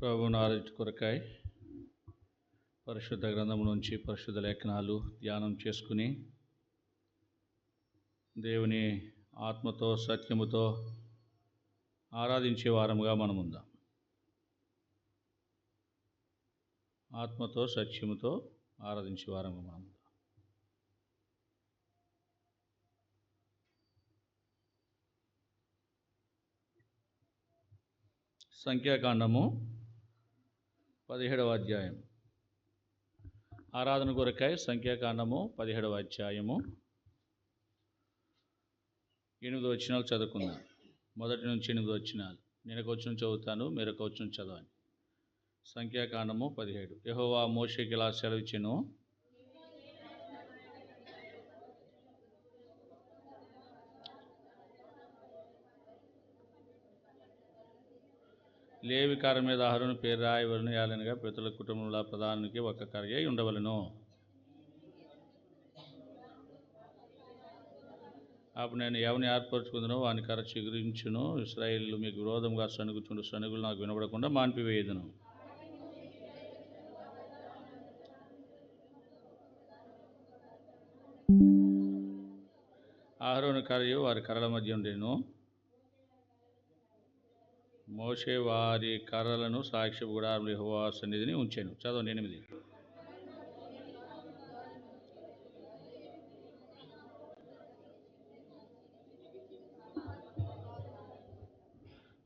ప్రభు knowledge కొరకాయ పరిశుద్ధ గ్రంథం నుంచి పరిశుద్ధ లేఖనాలు ధ్యానం చేసుకుని దేవుని ఆత్మతో సత్యముతో ఆరాధించే వారముగా మనం ఉందాం. ఆత్మతో సత్యముతో ఆరాధించే వారముగా మనం ఉందాం. సంఖ్యాకాండము 17వ అధ్యాయం. ఆరాధన కొరకై సంఖ్యాకాండము 17వ అధ్యాయము 8 వచనాలు చదువుకుందాం. మొదటి నుంచి 8 వచనాలు నేను ఒక వచనం చదువుతాను, మీరు ఒక వచనం చదవండి. సంఖ్యాకాండము 17. యెహోవా మోషేకి ఇలా సెలవిచ్చెను, లేవి కర్ర మీద అహరోను పేరు రాయవలను, ఏలనగా పితరుల కుటుంబంలో ప్రధానికి ఒక కర్ర ఉండవలను. అప్పుడు నేను ఎవరిని ఏర్పరచుకుందునో వాని కర్ర చిగురించును. ఇశ్రాయేలు మీకు విరోధంగా సణుగుచుండు సణుగులు నాకు వినబడకుండా మాన్పివేయుదును. అహరోను కర్రయు వారి కర్రల మధ్య ఉండేను. మోషే వారి కర్రలను సాక్ష్యపు గుడారములో యెహోవా సన్నిధిని ఉంచెను. చదవండి 8.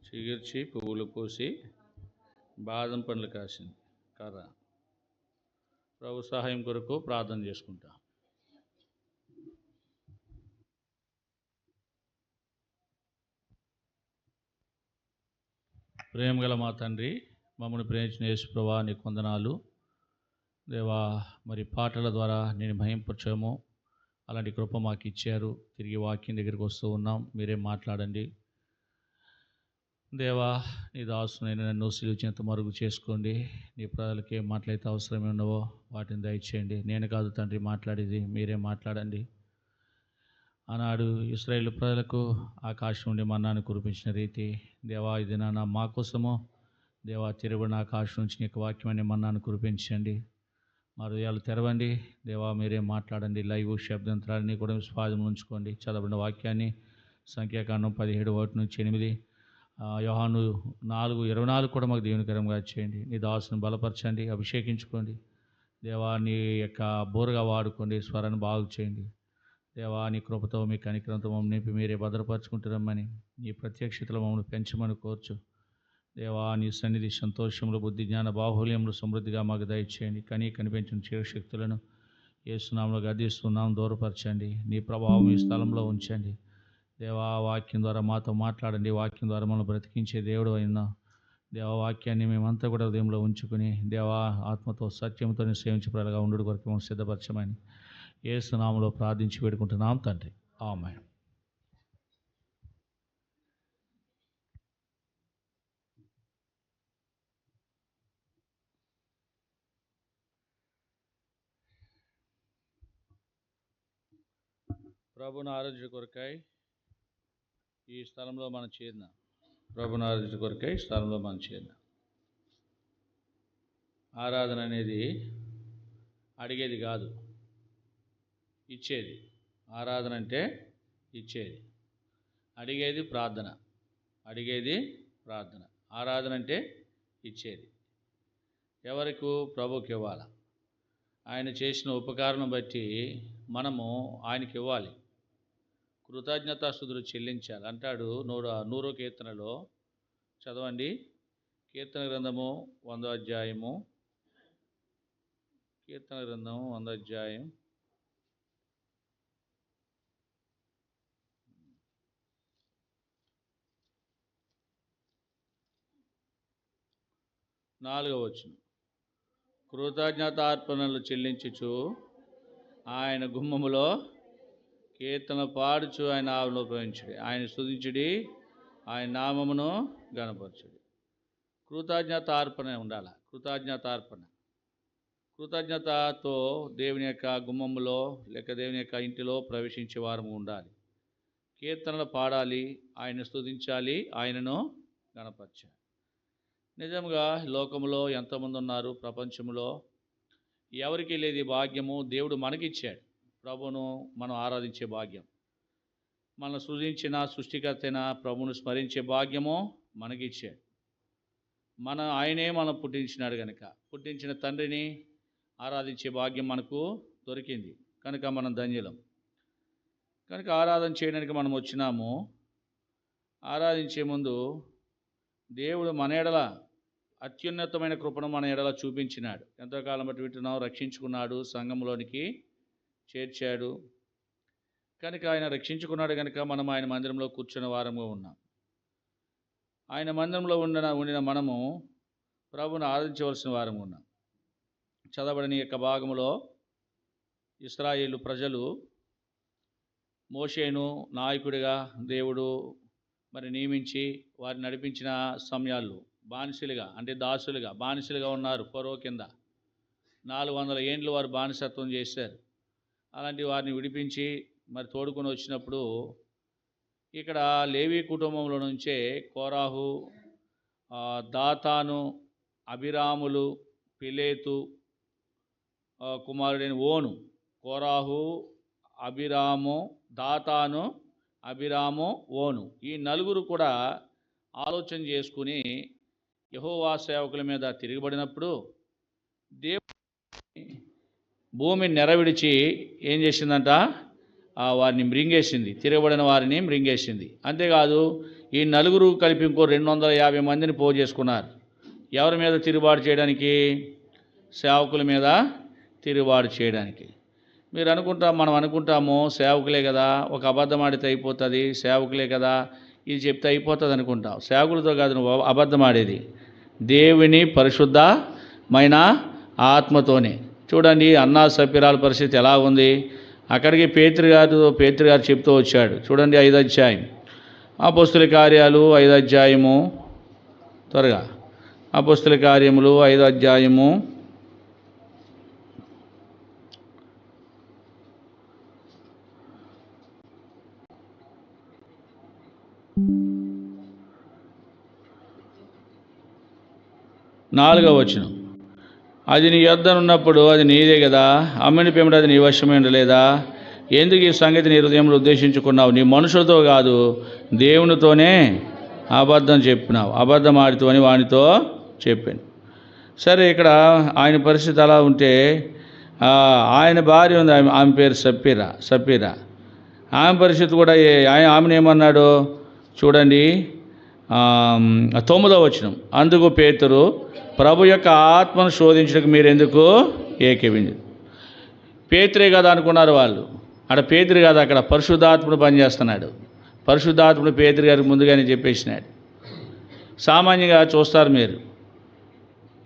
చిగిర్చి పువ్వులు పూసి బాదం పండ్లు కాసింది కర్ర. ప్రభు సహాయం కొరకు ప్రార్థన చేసుకుంటాం. ప్రేమగల మా తండ్రి, మమ్మల్ని ప్రేమించిన యేసు ప్రభువా, నీకు వందనాలు దేవా. మరి పాటల ద్వారా నేను మహింపరచాము, అలాంటి కృప మాకు ఇచ్చారు. తిరిగి వాక్యం దగ్గరికి వస్తూ ఉన్నాం, మీరే మాట్లాడండి దేవా. నీ దాసునైనా నన్ను సిలువచెంత మరుగు చేసుకోండి. నీ ప్రజలకి ఏం మాట్లాడితే అవసరమే ఉన్నవో వాటిని దయచేయండి. నేను కాదు తండ్రి మాట్లాడేది, మీరే మాట్లాడండి. ఆనాడు ఇశ్రాయేలు ప్రజలకు ఆకాశం నుండి మన్నాను కురిపించిన రీతి దేవా, ఇది నా మా కోసమో దేవా, తిరగబడిన ఆకాశం నుంచి నీకు వాక్యమని మన్నాను కురిపించండి. మా హృదయాలు తెరవండి దేవా, మీరే మాట్లాడండి. లైవ్ శబ్దంత్రాన్ని కూడా స్వాధీనం ఉంచుకోండి. చదవబడిన వాక్యాన్ని సంఖ్యాకాండం 17:1-8, యోహాను 4:24 కూడా మాకు దీవెనకరంగా చేయండి. నీ దాసుని బలపరచండి, అభిషేకించుకోండి దేవా. నీ యొక్క బోరుగా వాడుకోండి, స్వరాన్ని బాగు చేయండి దేవా. నీ కృపతో మీ కనికరంతో మమ్మల్ని నింపి మీరే భద్రపరచుకుంటున్నామని, నీ ప్రత్యక్షతలో మమ్మల్ని పెంచమని కోర్చు దేవా. నీ సన్నిధి సంతోషములు, బుద్ధి, జ్ఞాన బాహుల్యములు సమృద్ధిగా మాకు దయచేయండి. కనిపించిన చిరశక్తులను యేసునామములో గద్దిస్తున్నాం, దూరపరచండి. నీ ప్రభావం ఈ స్థలంలో ఉంచండి దేవా. వాక్యం ద్వారా మాతో మాట్లాడండి. వాక్యం ద్వారా మనల్ని బ్రతికించే దేవుడు అయినా దేవా, వాక్యాన్ని మేమంతా కూడా ఉదయంలో ఉంచుకుని దేవా, ఆత్మతో సత్యంతో సేవించే ప్రజలుగా ఉండు కొరకు మనం సిద్ధపరచమని యేసు నామములో ప్రార్థించి వేడుకుంటున్నాం తండ్రి, ఆమేన్. ప్రభుని ఆరాధన కొరకై ఈ స్థలంలో మనం చేరిన ప్రభుని ఆరాధన కొరకై ఈ స్థలంలో మనం చేరిన ఆరాధన అనేది అడిగేది కాదు, ఇచ్చేది. ఆరాధన అంటే ఇచ్చేది. అడిగేది ప్రార్థన, ఆరాధన అంటే ఇచ్చేది. ఎవరికి? ప్రభుకి ఇవ్వాలి. ఆయన చేసిన ఉపకారం బట్టి మనము ఆయనకి ఇవ్వాలి, కృతజ్ఞతాస్తుతులు చెల్లించాలి అంటాడు 100వ కీర్తనలో. చదవండి, కీర్తన గ్రంథము 100వ అధ్యాయము, కీర్తన గ్రంథం 100వ అధ్యాయం 4వ వచనం. కృతజ్ఞతార్పణలు చెల్లించుచు ఆయన గుమ్మములో కీర్తన పాడుచు ఆయన ఆవరణలో ప్రవేశించుడి, ఆయన స్తుతించుడి, ఆయన నామమును గణపరచుడి. కృతజ్ఞతార్పణ ఉండాలి. కృతజ్ఞతతో దేవుని యొక్క గుమ్మములో లేక దేవుని యొక్క ఇంటిలో ప్రవేశించే వారము ఉండాలి. కీర్తనలు పాడాలి, ఆయన స్తుతించాలి, ఆయనను గణపరచాలి. నిజంగా లోకంలో ఎంతోమంది ఉన్నారు, ప్రపంచంలో ఎవరికి లేదు ఈ భాగ్యము. దేవుడు మనకిచ్చాడు ప్రభువును మనం ఆరాధించే భాగ్యం. మన సృజించిన సృష్టికర్త అయిన ప్రభువును స్మరించే భాగ్యము మనకిచ్చాడు. ఆయనే మనం పుట్టించినాడు కనుక పుట్టించిన తండ్రిని ఆరాధించే భాగ్యం మనకు దొరికింది కనుక మనం ధన్యులం. కనుక ఆరాధన చేయడానికి మనం వచ్చినాము. ఆరాధించే ముందు దేవుడు మన ఎడల అత్యున్నతమైన కృపను మన ఎడల చూపించినాడు. ఎంతోకాలం బట్టి వింటున్నాం, రక్షించుకున్నాడు, సంఘంలోనికి చేర్చాడు. కనుక ఆయన రక్షించుకున్నాడు కనుక మనం ఆయన మందిరంలో కూర్చున్న వారంగా ఉన్నాం. ఆయన మందిరంలో ఉండిన మనము ప్రభువును ఆరాధించవలసిన వారంగా ఉన్నాం. చదవబడిన యొక్క భాగంలో ఇశ్రాయేలు ప్రజలు మోషేను నాయకుడిగా దేవుడు నియమించి వారిని నడిపించిన సమయాల్లో బానిసలుగా, అంటే దాసులుగా బానిసలుగా ఉన్నారు. ఫరో కింద 400 ఏండ్లు వారు బానిసత్వం చేశారు. అలాంటి వారిని విడిపించి తోడుకొని వచ్చినప్పుడు ఇక్కడ లేవీ కుటుంబంలో నుంచే కోరాహు, దాతాను, అబిరాములు, పిలేతు కుమారుడైన ఓను, కోరాహు, అబిరాము, దాతాను, అబిరాము, ఓను, ఈ నలుగురు కూడా ఆలోచన చేసుకుని యెహోవా సేవకుల మీద తిరగబడినప్పుడు దేవుడు భూమిని నెరవిడిచి ఏం చేసిందంట, వారిని మృంగేసింది, తిరగబడిన వారిని మృంగేసింది. అంతేకాదు ఈ నలుగురు కలిపి ఇంకో 250 మందిని పోగు చేసుకున్నారు. ఎవరి మీద తిరుగుబాటు చేయడానికి? సేవకుల మీద తిరుగుబాటు చేయడానికి. మనం అనుకుంటాము సేవకులే కదా, ఒక అబద్ధం ఆడితే అయిపోతుంది, సేవకులే కదా ఇది చెప్తే అయిపోతుంది అనుకుంటాం. సేవకులతో కాదు నువ్వు అబద్ధం ఆడేది, దేవుని పరిశుద్ధమైన ఆత్మతోనే. చూడండి అన్నా సప్పిరాల పరిస్థితి ఎలా ఉంది. అక్కడికి పేతురు గారు చెప్తూ వచ్చాడు. చూడండి 5వ అధ్యాయం, అపోస్తుల కార్యాలు 5వ అధ్యాయము, త్వరగా అపోస్తుల కార్యములు 5వ అధ్యాయము 4వ వచనం. అది నీ యొద్ద ఉన్నప్పుడు అది నీదే కదా, అమ్మిన పిమ్మట అది నీ వశమే ఉండలేదా? ఎందుకు ఈ సంగతి నీ హృదయంలో ఉద్దేశించుకున్నావు? నీ మనుషులతో కాదు దేవునితోనే అబద్ధం చెప్పినావు. అబద్ధం ఆడుతూ అని వానితో చెప్పాను. సరే, ఇక్కడ ఆయన పరిస్థితి అలా ఉంటే ఆయన భార్య ఉంది, ఆమె పేరు సప్పీరా. ఆమె పరిస్థితి కూడా ఆమెను ఏమన్నాడు చూడండి, 9వ వచనం. అందుకు పేతురు, ప్రభు యొక్క ఆత్మను శోధించడానికి మీరెందుకు ఏకీవించారు? పేతురే కదా అనుకున్నారు వాళ్ళు. అక్కడ పేతురు కాదు, అక్కడ పరిశుద్ధాత్ముడు పనిచేస్తున్నాడు. పరిశుద్ధాత్ముడు పేతురు గారికి ముందుగానే చెప్పేసినాడు. సామాన్యంగా చూస్తారు మీరు,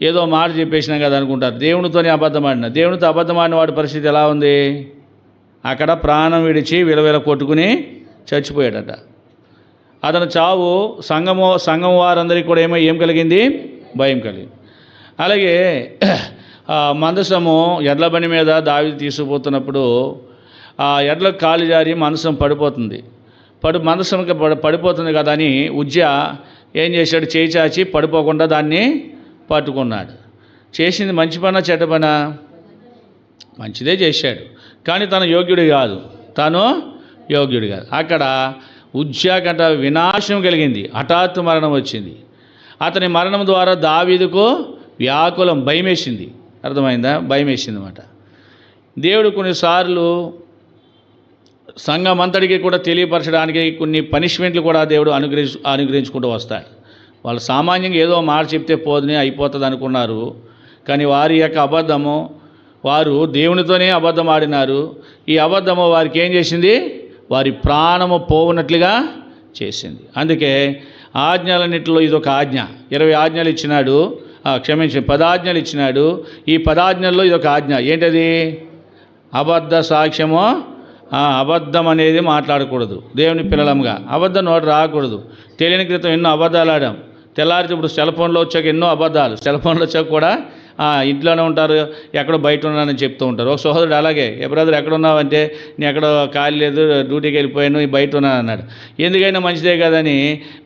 ఏదో మాట చెప్పేసినాం కదా అనుకుంటారు. దేవునితోనే అబద్ధం ఆడిన, దేవునితో అబద్ధం ఆడిన వాడి పరిస్థితి ఎలా ఉంది? అక్కడ ప్రాణం విడిచి విలవిల కొట్టుకుని చచ్చిపోయాడట. అతను చావు సంఘం వారందరికీ కూడా ఏం కలిగింది? భయం కలిగింది. అలాగే మందసము ఎడ్ల బండి మీద దావీదు తీసుకుపోతున్నప్పుడు ఆ ఎడ్లకు కాలు జారి మందసం పడిపోతుంది. మందసంకి పడిపోతుంది కదా అని ఉజ్జ ఏం చేశాడు? చేయి చాచి పడిపోకుండా దాన్ని పట్టుకున్నాడు. చేసింది మంచి పనా చెడ్డ పనా? మంచిదే చేశాడు, కానీ తను యోగ్యుడు కాదు. అక్కడ ఉజ్జాకంట వినాశం కలిగింది, హఠాత్తు మరణం వచ్చింది. అతని మరణం ద్వారా దావీదుకు వ్యాకులం, భయమేసింది. అర్థమైందా? భయమేసింది అన్నమాట. దేవుడు కొన్నిసార్లు సంఘం అంతటికి కూడా తెలియపరచడానికి కొన్ని పనిష్మెంట్లు కూడా దేవుడు అనుగ్రహించుకుంటూ వస్తాడు. వాళ్ళు సామాన్యంగా ఏదో మాట చెప్తే పోదని అయిపోతుంది అనుకున్నారు, కానీ వారి యొక్క అబద్ధము, వారు దేవునితోనే అబద్ధం ఆడినారు. ఈ అబద్ధము వారికి ఏం చేసింది? వారి ప్రాణము పోవునట్లుగా చేసింది. అందుకే ఆజ్ఞలన్నింటిలో ఇదొక ఆజ్ఞ. 20 ఆజ్ఞలు ఇచ్చినాడు, 10 ఆజ్ఞలు ఇచ్చినాడు. ఈ 10 ఆజ్ఞల్లో ఇదొక ఆజ్ఞ. ఏంటది? అబద్ధ సాక్ష్యము, అబద్ధం అనేది మాట్లాడకూడదు. దేవుని పిల్లలంగా అబద్ధం నోట రాకూడదు. తెలియని క్రితం ఎన్నో అబద్ధాలు ఆడాం. తెల్లారితే ఇప్పుడు సెల్ ఫోన్లో వచ్చాక ఎన్నో అబద్ధాలు, సెల్ ఫోన్లో వచ్చాక కూడా ఇంట్లోనే ఉంటారు, ఎక్కడో బయట ఉన్నానని చెప్తూ ఉంటారు. ఒక సహోదరుడు అలాగే, ఏ బ్రదర్ ఎక్కడ ఉన్నావంటే, నేను ఎక్కడో ఖాళీ లేదు, డ్యూటీకి వెళ్ళిపోయాను, బయట ఉన్నాను అన్నాడు. ఎందుకైనా మంచిదే కదని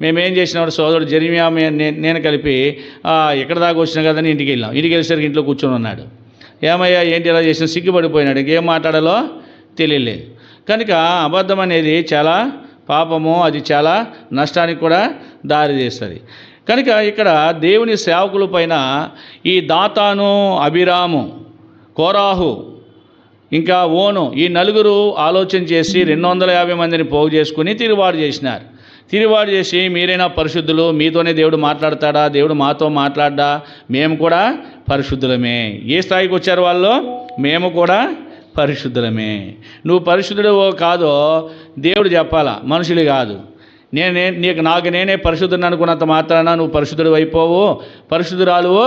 మేమేం చేసినాడు, సహోదరుడు జెరిమియా నేను కలిపి ఎక్కడ దాకా వచ్చినా కదని ఇంటికి వెళ్ళాం. ఇంటికి వెళ్ళేసరికి ఇంట్లో కూర్చొని ఉన్నాడు. ఏమయ్యా ఏంటి ఇలా చేసిన, సిగ్గుపడిపోయినాడు, ఇంకేం మాట్లాడాలో తెలియలేదు. కనుక అబద్ధం అనేది చాలా పాపము, అది చాలా నష్టానికి కూడా దారి తీస్తుంది. కనుక ఇక్కడ దేవుని సేవకుల పైన ఈ దాతాను, అబీరాము, కోరాహు ఇంకా ఓను, ఈ నలుగురు ఆలోచన చేసి 250 మందిని పోగు చేసుకుని తిరుగుబాటు చేసినారు. తిరుగుబాటు చేసి మీరైనా పరిశుద్ధులు, మీతోనే దేవుడు మాట్లాడతాడా, దేవుడు మాతో మాట్లాడ్డా, మేము కూడా పరిశుద్ధులమే. ఏ స్థాయికి వచ్చారు వాళ్ళు? మేము కూడా పరిశుద్ధులమే. నువ్వు పరిశుద్ధుడు కాదో దేవుడు చెప్పాలా, మనుషులు కాదు. నాకు నేనే పరిశుద్ధుని అనుకున్నంత మాత్రాన నువ్వు పరిశుద్ధుడు అయిపోవు, పరిశుద్ధురాలువు.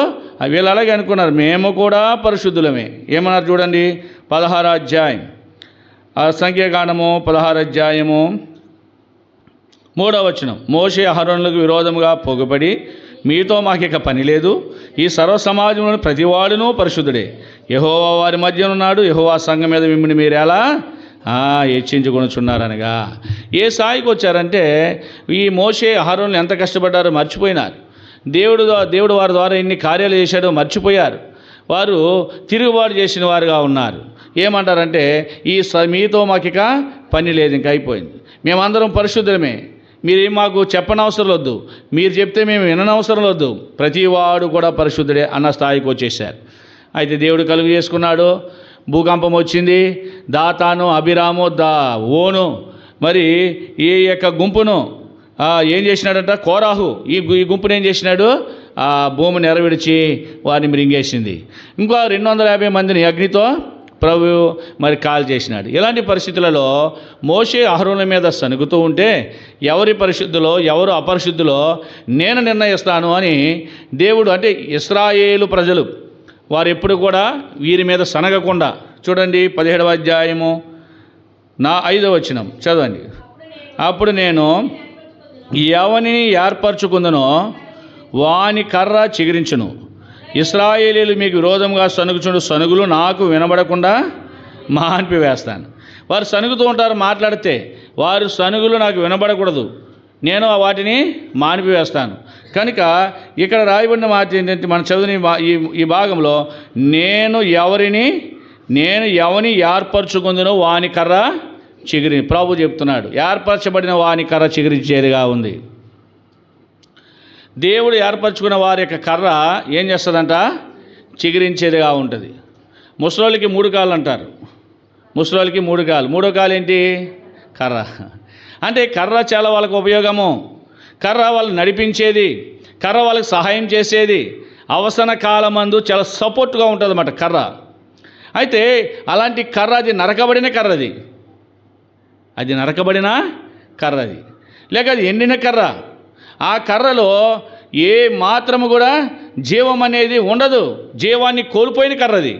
వీళ్ళు అలాగే అనుకున్నారు, మేము కూడా పరిశుద్ధులమే. ఏమన్నారు చూడండి, 16వ అధ్యాయం, సంఖ్యాకాండము 16వ అధ్యాయము 3వ వచనం. మోషే అహరోనులకు విరోధముగా పొగబడి, మీతో మాకిక పని లేదు, ఈ సర్వ సమాజంలోని ప్రతివాడును పరిశుద్ధుడే, యెహోవా వారి మధ్య ఉన్నాడు, యెహోవా సంఘం మీద మిమ్మల్ని మీరు ఎలా హెచ్చించుకొనుచున్నారనగా. ఏ స్థాయికి వచ్చారంటే, ఈ మోషే అహరోనులు ఎంత కష్టపడ్డారో మర్చిపోయినారు. దేవుడు వారి ద్వారా ఎన్ని కార్యాలు చేశాడో మర్చిపోయారు. వారు తిరుగుబాటు చేసిన వారుగా ఉన్నారు. ఏమంటారంటే, మీతో మాకిక పని లేదు, ఇంక అయిపోయింది, మేమందరం పరిశుద్ధులమే, మీరేం మాకు చెప్పనవసరం వద్దు, మీరు చెప్తే మేము విననవసరం వద్దు, ప్రతివాడు కూడా పరిశుద్ధుడే అన్న స్థాయికి వచ్చేసారు. అయితే దేవుడు కలుగు చేసుకున్నాడు, భూకంపం వచ్చింది, దాతాను, అబీరాము, ఓను, మరి ఈ యొక్క గుంపును ఏం చేసినాడంట, కోరాహు ఈ గుంపును ఏం చేసినాడు, ఆ భూమిని ఎరవిడిచి వారిని మృంగేసింది. ఇంకా 250 మందిని అగ్నితో ప్రభు మరి కాల్ చేసినాడు. ఇలాంటి పరిస్థితులలో మోషే అహరోనుల మీద సనుగుతూ ఉంటే, ఎవరి పరిశుద్ధులో ఎవరు అపరిశుద్ధులో నేను నిర్ణయిస్తాను అని దేవుడు, అంటే ఇశ్రాయేలు ప్రజలు వారు ఎప్పుడు కూడా వీరి మీద సనగకుండా, చూడండి 17వ అధ్యాయము 5వ వచనం చదవండి. అప్పుడు నేను ఎవనిని ఏర్పరచుకుందనో వాని కర్ర చిగిరించును, ఇశ్రాయేలీలు మీకు విరోధంగా సనుగుచుండు సనుగులు నాకు వినబడకుండా మాన్పివేస్తాను. వారు సనుగుతూ ఉంటారు, మాట్లాడితే వారు సనుగులు నాకు వినబడకూడదు, నేను వాటిని మానిపివేస్తాను. కనుక ఇక్కడ రాయబడిన మాట ఏంటంటే, మన చదువుని ఈ భాగంలో, నేను ఎవని ఏర్పరచుకుందునో వాని కర్ర చిగిరి, ప్రభు చెప్తున్నాడు, ఏర్పరచబడిన వాని కర్ర చిగిరించేదిగా ఉంది. దేవుడు ఏర్పరచుకున్న వారి యొక్క కర్ర ఏం చేస్తుందంట, చిగిరించేదిగా ఉంటుంది. ముసలోళ్ళకి 3 కాళ్ళు అంటారు, ముసలోళ్ళకి 3 కాళ్ళు. 3వ కాలు ఏంటి, కర్ర. అంటే కర్ర చాలా వాళ్ళకు ఉపయోగము, కర్ర వాళ్ళు నడిపించేది, కర్ర వాళ్ళకి సహాయం చేసేది, అవసర కాలమందు చాలా సపోర్ట్గా ఉంటుంది అన్నమాట కర్ర. అయితే అలాంటి కర్ర, అది నరకబడిన కర్రది, అది నరకబడిన కర్రది, లేక అది ఎండిన కర్ర. ఆ కర్రలో ఏ మాత్రము కూడా జీవం అనేది ఉండదు, జీవాన్ని కోల్పోయిన కర్రది.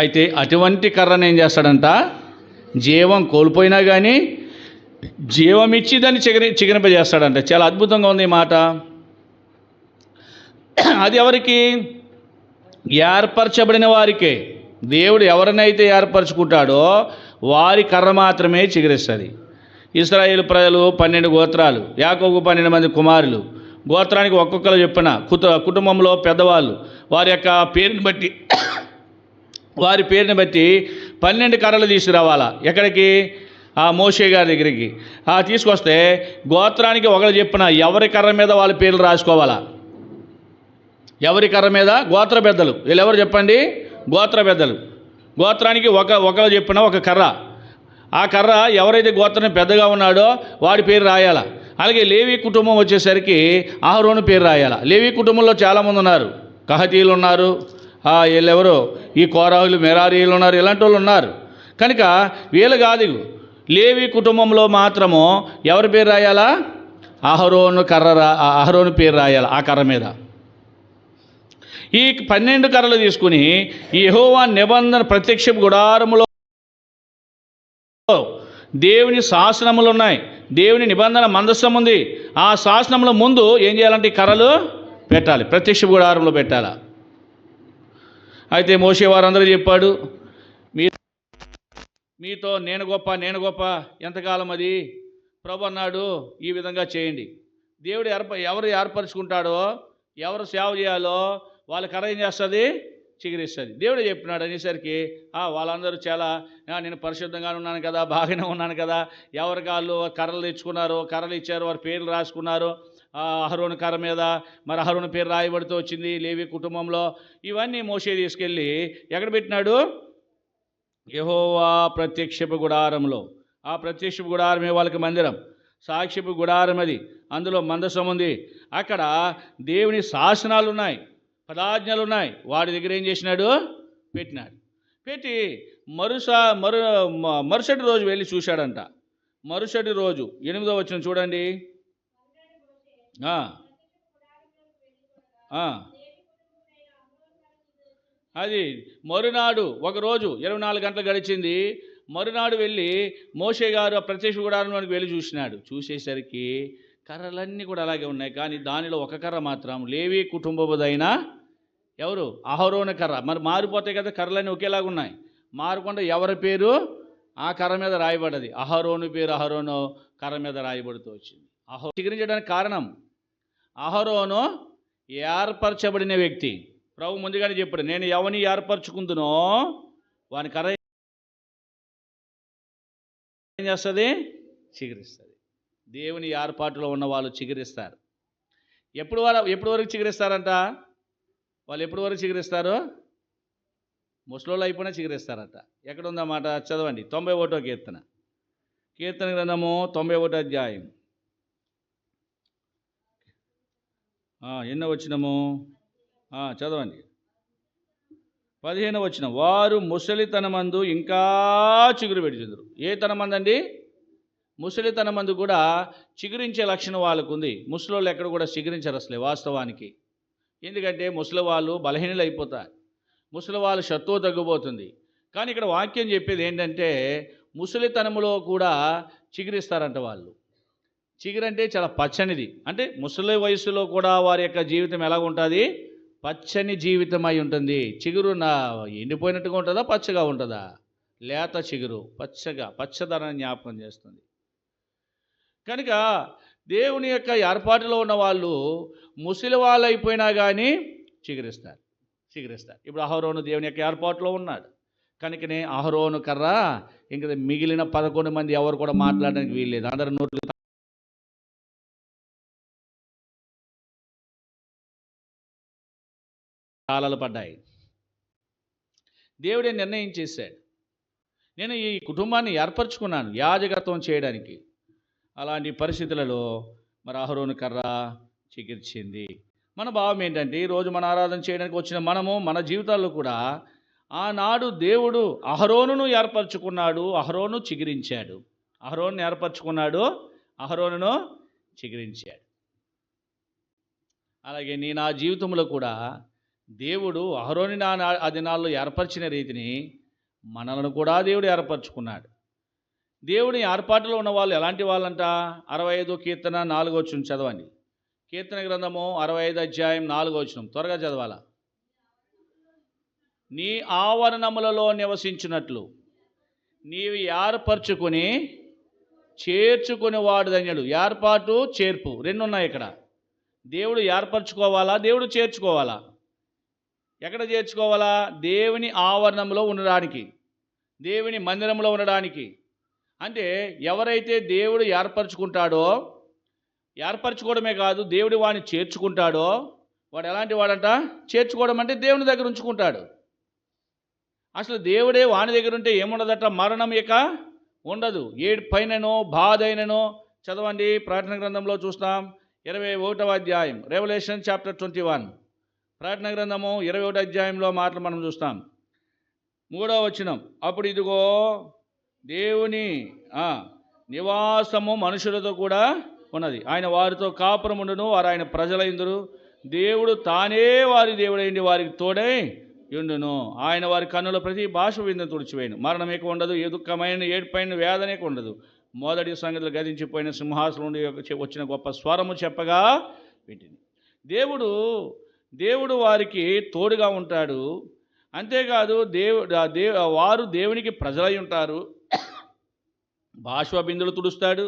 అయితే అటువంటి కర్రను ఏం చేస్తాడంట, జీవం కోల్పోయినా కానీ జీవం ఇచ్చి దాన్ని చిగురింపజేస్తాడంట. చాలా అద్భుతంగా ఉంది ఈ మాట. అది ఎవరికి, ఏర్పరచబడిన వారికే. దేవుడు ఎవరినైతే ఏర్పరచుకుంటాడో వారి కర్ర మాత్రమే చిగురిస్తుంది. ఇశ్రాయేలు ప్రజలు 12 గోత్రాలు, యాకోబు 12 మంది కుమారులు, గోత్రానికి ఒక్కొక్కరు చెప్పిన కుటుంబంలో పెద్దవాళ్ళు, వారి యొక్క పేరుని బట్టి 12 కర్రలు తీసుకురావాలా. ఎక్కడికి, ఆ మోషే గారి దగ్గరికి తీసుకొస్తే, గోత్రానికి ఒకరు చెప్పిన ఎవరి కర్ర మీద వాళ్ళ పేర్లు రాసుకోవాలా. ఎవరి కర్ర మీద, గోత్ర పెద్దలు, వీళ్ళెవరు చెప్పండి, గోత్ర పెద్దలు. గోత్రానికి ఒకరు చెప్పిన ఒక కర్ర, ఆ కర్ర ఎవరైతే గోత్రం పెద్దగా ఉన్నాడో వాడి పేరు రాయాలా. అలాగే లేవి కుటుంబం వచ్చేసరికి అహరోను పేరు రాయాలా. లేవి కుటుంబంలో చాలామంది ఉన్నారు, కహతీయులు ఉన్నారు, వీళ్ళెవరు, ఈ కోరాహులు, మెరారీలు ఉన్నారు, ఇలాంటి వాళ్ళు ఉన్నారు. కనుక వీళ్ళు కాదు, లేవి కుటుంబంలో మాత్రము ఎవరి పేరు రాయాలా, అహరోను పేరు రాయాలి ఆ కర్ర మీద. ఈ 12 కర్రలు తీసుకుని ఈ యెహోవా నిబంధన ప్రత్యక్ష గుడారములో దేవుని శాసనములు ఉన్నాయి, దేవుని నిబంధన మందసం ఉంది. ఆ శాసనముల ముందు ఏం చేయాలంటే కర్రలు పెట్టాలి, ప్రత్యక్ష గుడారంలో పెట్టాలి. అయితే మోషే వారందరూ చెప్పాడు, మీ మీతో నేను గొప్ప ఎంతకాలం అది? ప్రభు అన్నాడు, ఈ విధంగా చేయండి. దేవుడు ఎవరు ఏర్పరచుకుంటాడో, ఎవరు సేవ చేయాలో వాళ్ళ కర్ర ఏం చేస్తుంది? చిగురిస్తుంది. దేవుడు చెప్పినాడు అనేసరికి వాళ్ళందరూ చాలా నేను పరిశుద్ధంగానే ఉన్నాను కదా, బాగానే ఉన్నాను కదా, ఎవరి కాళ్ళు కర్రలు తెచ్చుకున్నారు, కర్రలు ఇచ్చారు, వారి పేర్లు రాసుకున్నారు. అహరోను కర్ర మీద మరి అహరోను పేరు రాయబడుతూ వచ్చింది లేవి కుటుంబంలో. ఇవన్నీ మోషే తీసుకెళ్ళి ఎక్కడ పెట్టినాడు? యెహోవా ప్రత్యక్షపు గుడారంలో. ఆ ప్రత్యక్షపు గుడారమే వాళ్ళకి మందిరం, సాక్ష్యపు గుడారం అది. అందులో మందసం ఉంది. అక్కడ దేవుని శాసనాలు ఉన్నాయి, పదాజ్ఞలు ఉన్నాయి. వాడి దగ్గర ఏం చేసినాడు? పెట్టినాడు. పెట్టి మరుసటి రోజు వెళ్ళి చూశాడంట. మరుసటి రోజు 8వ వచనం చూడండి. అది మరునాడు ఒకరోజు 24 గంటలు గడిచింది. మరునాడు వెళ్ళి మోషే గారు ఆ ప్రత్యక్ష గుడారంలోనికి వెళ్ళి చూసినాడు. చూసేసరికి కర్రలన్నీ కూడా అలాగే ఉన్నాయి, కానీ దానిలో ఒక కర్ర మాత్రం లేవి కుటుంబముదైన ఎవరు? అహరోను కర్ర. మరి మారిపోతాయి కదా, కర్రలన్నీ ఒకేలాగా ఉన్నాయి. మారకుండా ఎవరి పేరు ఆ కర్ర మీద రాయబడ్డది. అహరోను పేరు అహరోను కర్ర మీద రాయబడుతూ వచ్చింది. చిగురించడానికి కారణం అహరోను ఏర్పరచబడిన వ్యక్తి. ప్రభు ముందుగానే చెప్పాడు, నేను ఎవరిని ఏర్పరచుకుందునో వాని కర్ర ఏం చేస్తుంది? చిగురిస్తుంది. దేవుని ఏర్పాటులో ఉన్న వాళ్ళు చిగురిస్తారు. ఎప్పుడు వరకు చిగురిస్తారంట? వాళ్ళు ఎప్పుడు వరకు చిగురిస్తారు? ముసలోళ్ళు అయిపోయినా చిగురిస్తారంట. ఎక్కడుందన్నమాట? చదవండి. 91వ కీర్తన. కీర్తన గ్రంథము 91వ అధ్యాయం. ఎన్నో వచనము? చదవండి. 15వ వచనం. వారు ముసలితనమందు ఇంకా చిగురు పెడుచుందరు. ఏ తనమందండి? ముసలితనమందు కూడా చిగురించే లక్షణం వాళ్ళకు ఉంది. ముసలోళ్ళు ఎక్కడ కూడా చిగురించరు అసలే వాస్తవానికి. ఎందుకంటే ముసలి వాళ్ళు బలహీనలు అయిపోతారు, ముసలి వాళ్ళు శత్రువు తగ్గిపోతుంది. కానీ ఇక్కడ వాక్యం చెప్పేది ఏంటంటే ముసలితనములో కూడా చిగురిస్తారంట వాళ్ళు. చిగురంటే చాలా పచ్చనిది. అంటే ముసలి వయసులో కూడా వారి యొక్క జీవితం ఎలా ఉంటుంది? పచ్చని జీవితం అయి ఉంటుంది. చిగురు ఎండిపోయినట్టుగా ఉంటుందా, పచ్చగా ఉంటుందా? లేత చిగురు పచ్చదనాన్ని జ్ఞాపకం చేస్తుంది. కనుక దేవుని యొక్క ఏర్పాటులో ఉన్న వాళ్ళు ముసలి వాళ్ళు అయిపోయినా కానీ చిగురిస్తారు. ఇప్పుడు అహరోను దేవుని యొక్క ఏర్పాటులో ఉన్నాడు కనుకనే అహరోను కర్ర ఇంకా మిగిలిన 11 మంది ఎవరు కూడా మాట్లాడడానికి వీల్లేదు. అందరి నోట్లు తాళాలు పడ్డాయి. దేవుడే నిర్ణయం చేశాడు, నేను ఈ కుటుంబాన్ని ఏర్పరచుకున్నాను యాజకత్వం చేయడానికి. అలాంటి పరిస్థితులలో మరి అహరోను కర్ర చిగిర్చింది. మన భావం ఏంటంటే ఈరోజు మన ఆరాధన చేయడానికి వచ్చిన మనము మన జీవితాల్లో కూడా ఆనాడు దేవుడు అహరోనును ఏర్పరచుకున్నాడు, అహరోను చిగిరించాడు. అహరోను ఏర్పరచుకున్నాడు, అహరోనును చిగిరించాడు. అలాగే నా జీవితంలో కూడా దేవుడు అహరోని ఆ దినాల్లో ఏర్పరిచిన రీతిని మనలను కూడా దేవుడు ఏర్పరచుకున్నాడు. దేవుని ఏర్పాటులో ఉన్న వాళ్ళు ఎలాంటి వాళ్ళంట? 65 కీర్తన 4వ వచనం చదవండి. కీర్తన గ్రంథము 65 అధ్యాయం 4వ వచనం త్వరగా చదవాలా. నీ ఆవరణములలో నివసించినట్లు నీవు ఏర్పరచుకొని చేర్చుకుని వాడు ధన్యుడు. ఏర్పాటు, చేర్పు రెండు ఉన్నాయి ఇక్కడ. దేవుడు ఏర్పరచుకోవాలా, దేవుడు చేర్చుకోవాలా? ఎక్కడ చేర్చుకోవాలా? దేవుని ఆవరణంలో ఉండడానికి, దేవుని మందిరంలో ఉండడానికి. అంటే ఎవరైతే దేవుడు ఏర్పరచుకుంటాడో, ఏర్పరచుకోవడమే కాదు దేవుడు వాడిని చేర్చుకుంటాడో వాడు ఎలాంటి వాడంట? చేర్చుకోవడం అంటే దేవుని దగ్గర ఉంచుకుంటాడు. అసలు దేవుడే వాని దగ్గర ఉంటే ఏముండదట? మరణం ఇక ఉండదు. ఏడుపైననో బాధ అయిననో చదవండి. ప్రకటన గ్రంథంలో చూస్తాం 21వ అధ్యాయం, రెవల్యూషన్ చాప్టర్ 21. ప్రకటన గ్రంథము 21వ అధ్యాయంలో మాటలు మనం చూస్తాం. 3వ వచనం. అప్పుడు ఇదిగో దేవుని నివాసము మనుషులతో కూడా ఉన్నది, ఆయన వారితో కాపురముండును, వారు ఆయన ప్రజలైందురు. దేవుడు తానే వారి దేవుడైంది వారికి తోడై యుండును. ఆయన వారి కన్నుల ప్రతి భాష విందును తుడిచివేయను. మరణం ఏక ఉండదు, ఏ దుఃఖమైన ఏడుపైన వేదనేక ఉండదు. మొదటి సంగతులు గతించిపోయిన సింహాసనం నుండి వచ్చిన గొప్ప స్వరము చెప్పగా వింటిని. దేవుడు వారికి తోడుగా ఉంటాడు. అంతేకాదు వారు దేవునికి ప్రజలై ఉంటారు. బాష్పబిందులు తుడుస్తాడు.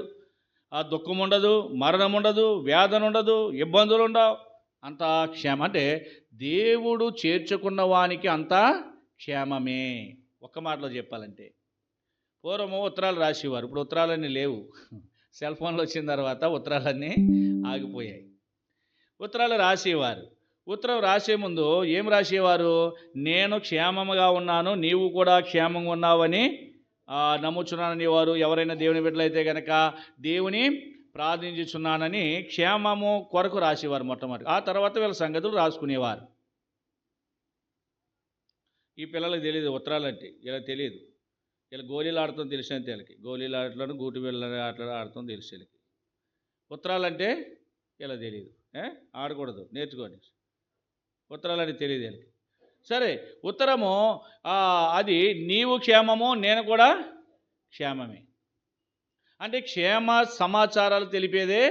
ఆ దుఃఖం ఉండదు, మరణం ఉండదు, వేదన ఉండదు, ఇబ్బందులు ఉండవు. అంతా క్షేమ. అంటే దేవుడు చేర్చుకున్న వానికి అంతా క్షేమమే. ఒక్క మాటలో చెప్పాలంటే పూర్వము ఉత్తరాలు రాసేవారు, ఇప్పుడు ఉత్తరాలన్నీ లేవు. సెల్ ఫోన్లు వచ్చిన తర్వాత ఉత్తరాలన్నీ ఆగిపోయాయి. ఉత్తరాలు రాసేవారు. ఉత్తరం రాసే ముందు ఏం రాసేవారు? నేను క్షేమముగా ఉన్నాను, నీవు కూడా క్షేమంగా ఉన్నావని నమ్ముచున్నానని వారు ఎవరైనా దేవుని బిడ్డలైతే కనుక దేవుని ప్రార్థించుచున్నానని క్షేమము కొరకు రాసేవారు మొట్టమొదటి. ఆ తర్వాత వీళ్ళ సంగతులు రాసుకునేవారు. ఈ పిల్లలకు తెలియదు ఉత్తరాలు అంటే, ఇలా తెలియదు. ఇలా గోళీలు ఆడటం తెలిసినంత వీళ్ళకి, గోళీలు ఆటలను గూటి బిళ్ళ ఆటలు ఆడటం తెలుసు వీళ్ళకి. ఉత్తరాలు అంటే ఇలా తెలియదు. ఆడకూడదు, నేర్చుకోండి. ఉత్తరాలు అంటే తెలియదు వీళ్ళకి. సరే, ఉత్తరము అది నీవు క్షేమము, నేను కూడా క్షేమమే. అంటే క్షేమ సమాచారాలు తెలిపేదే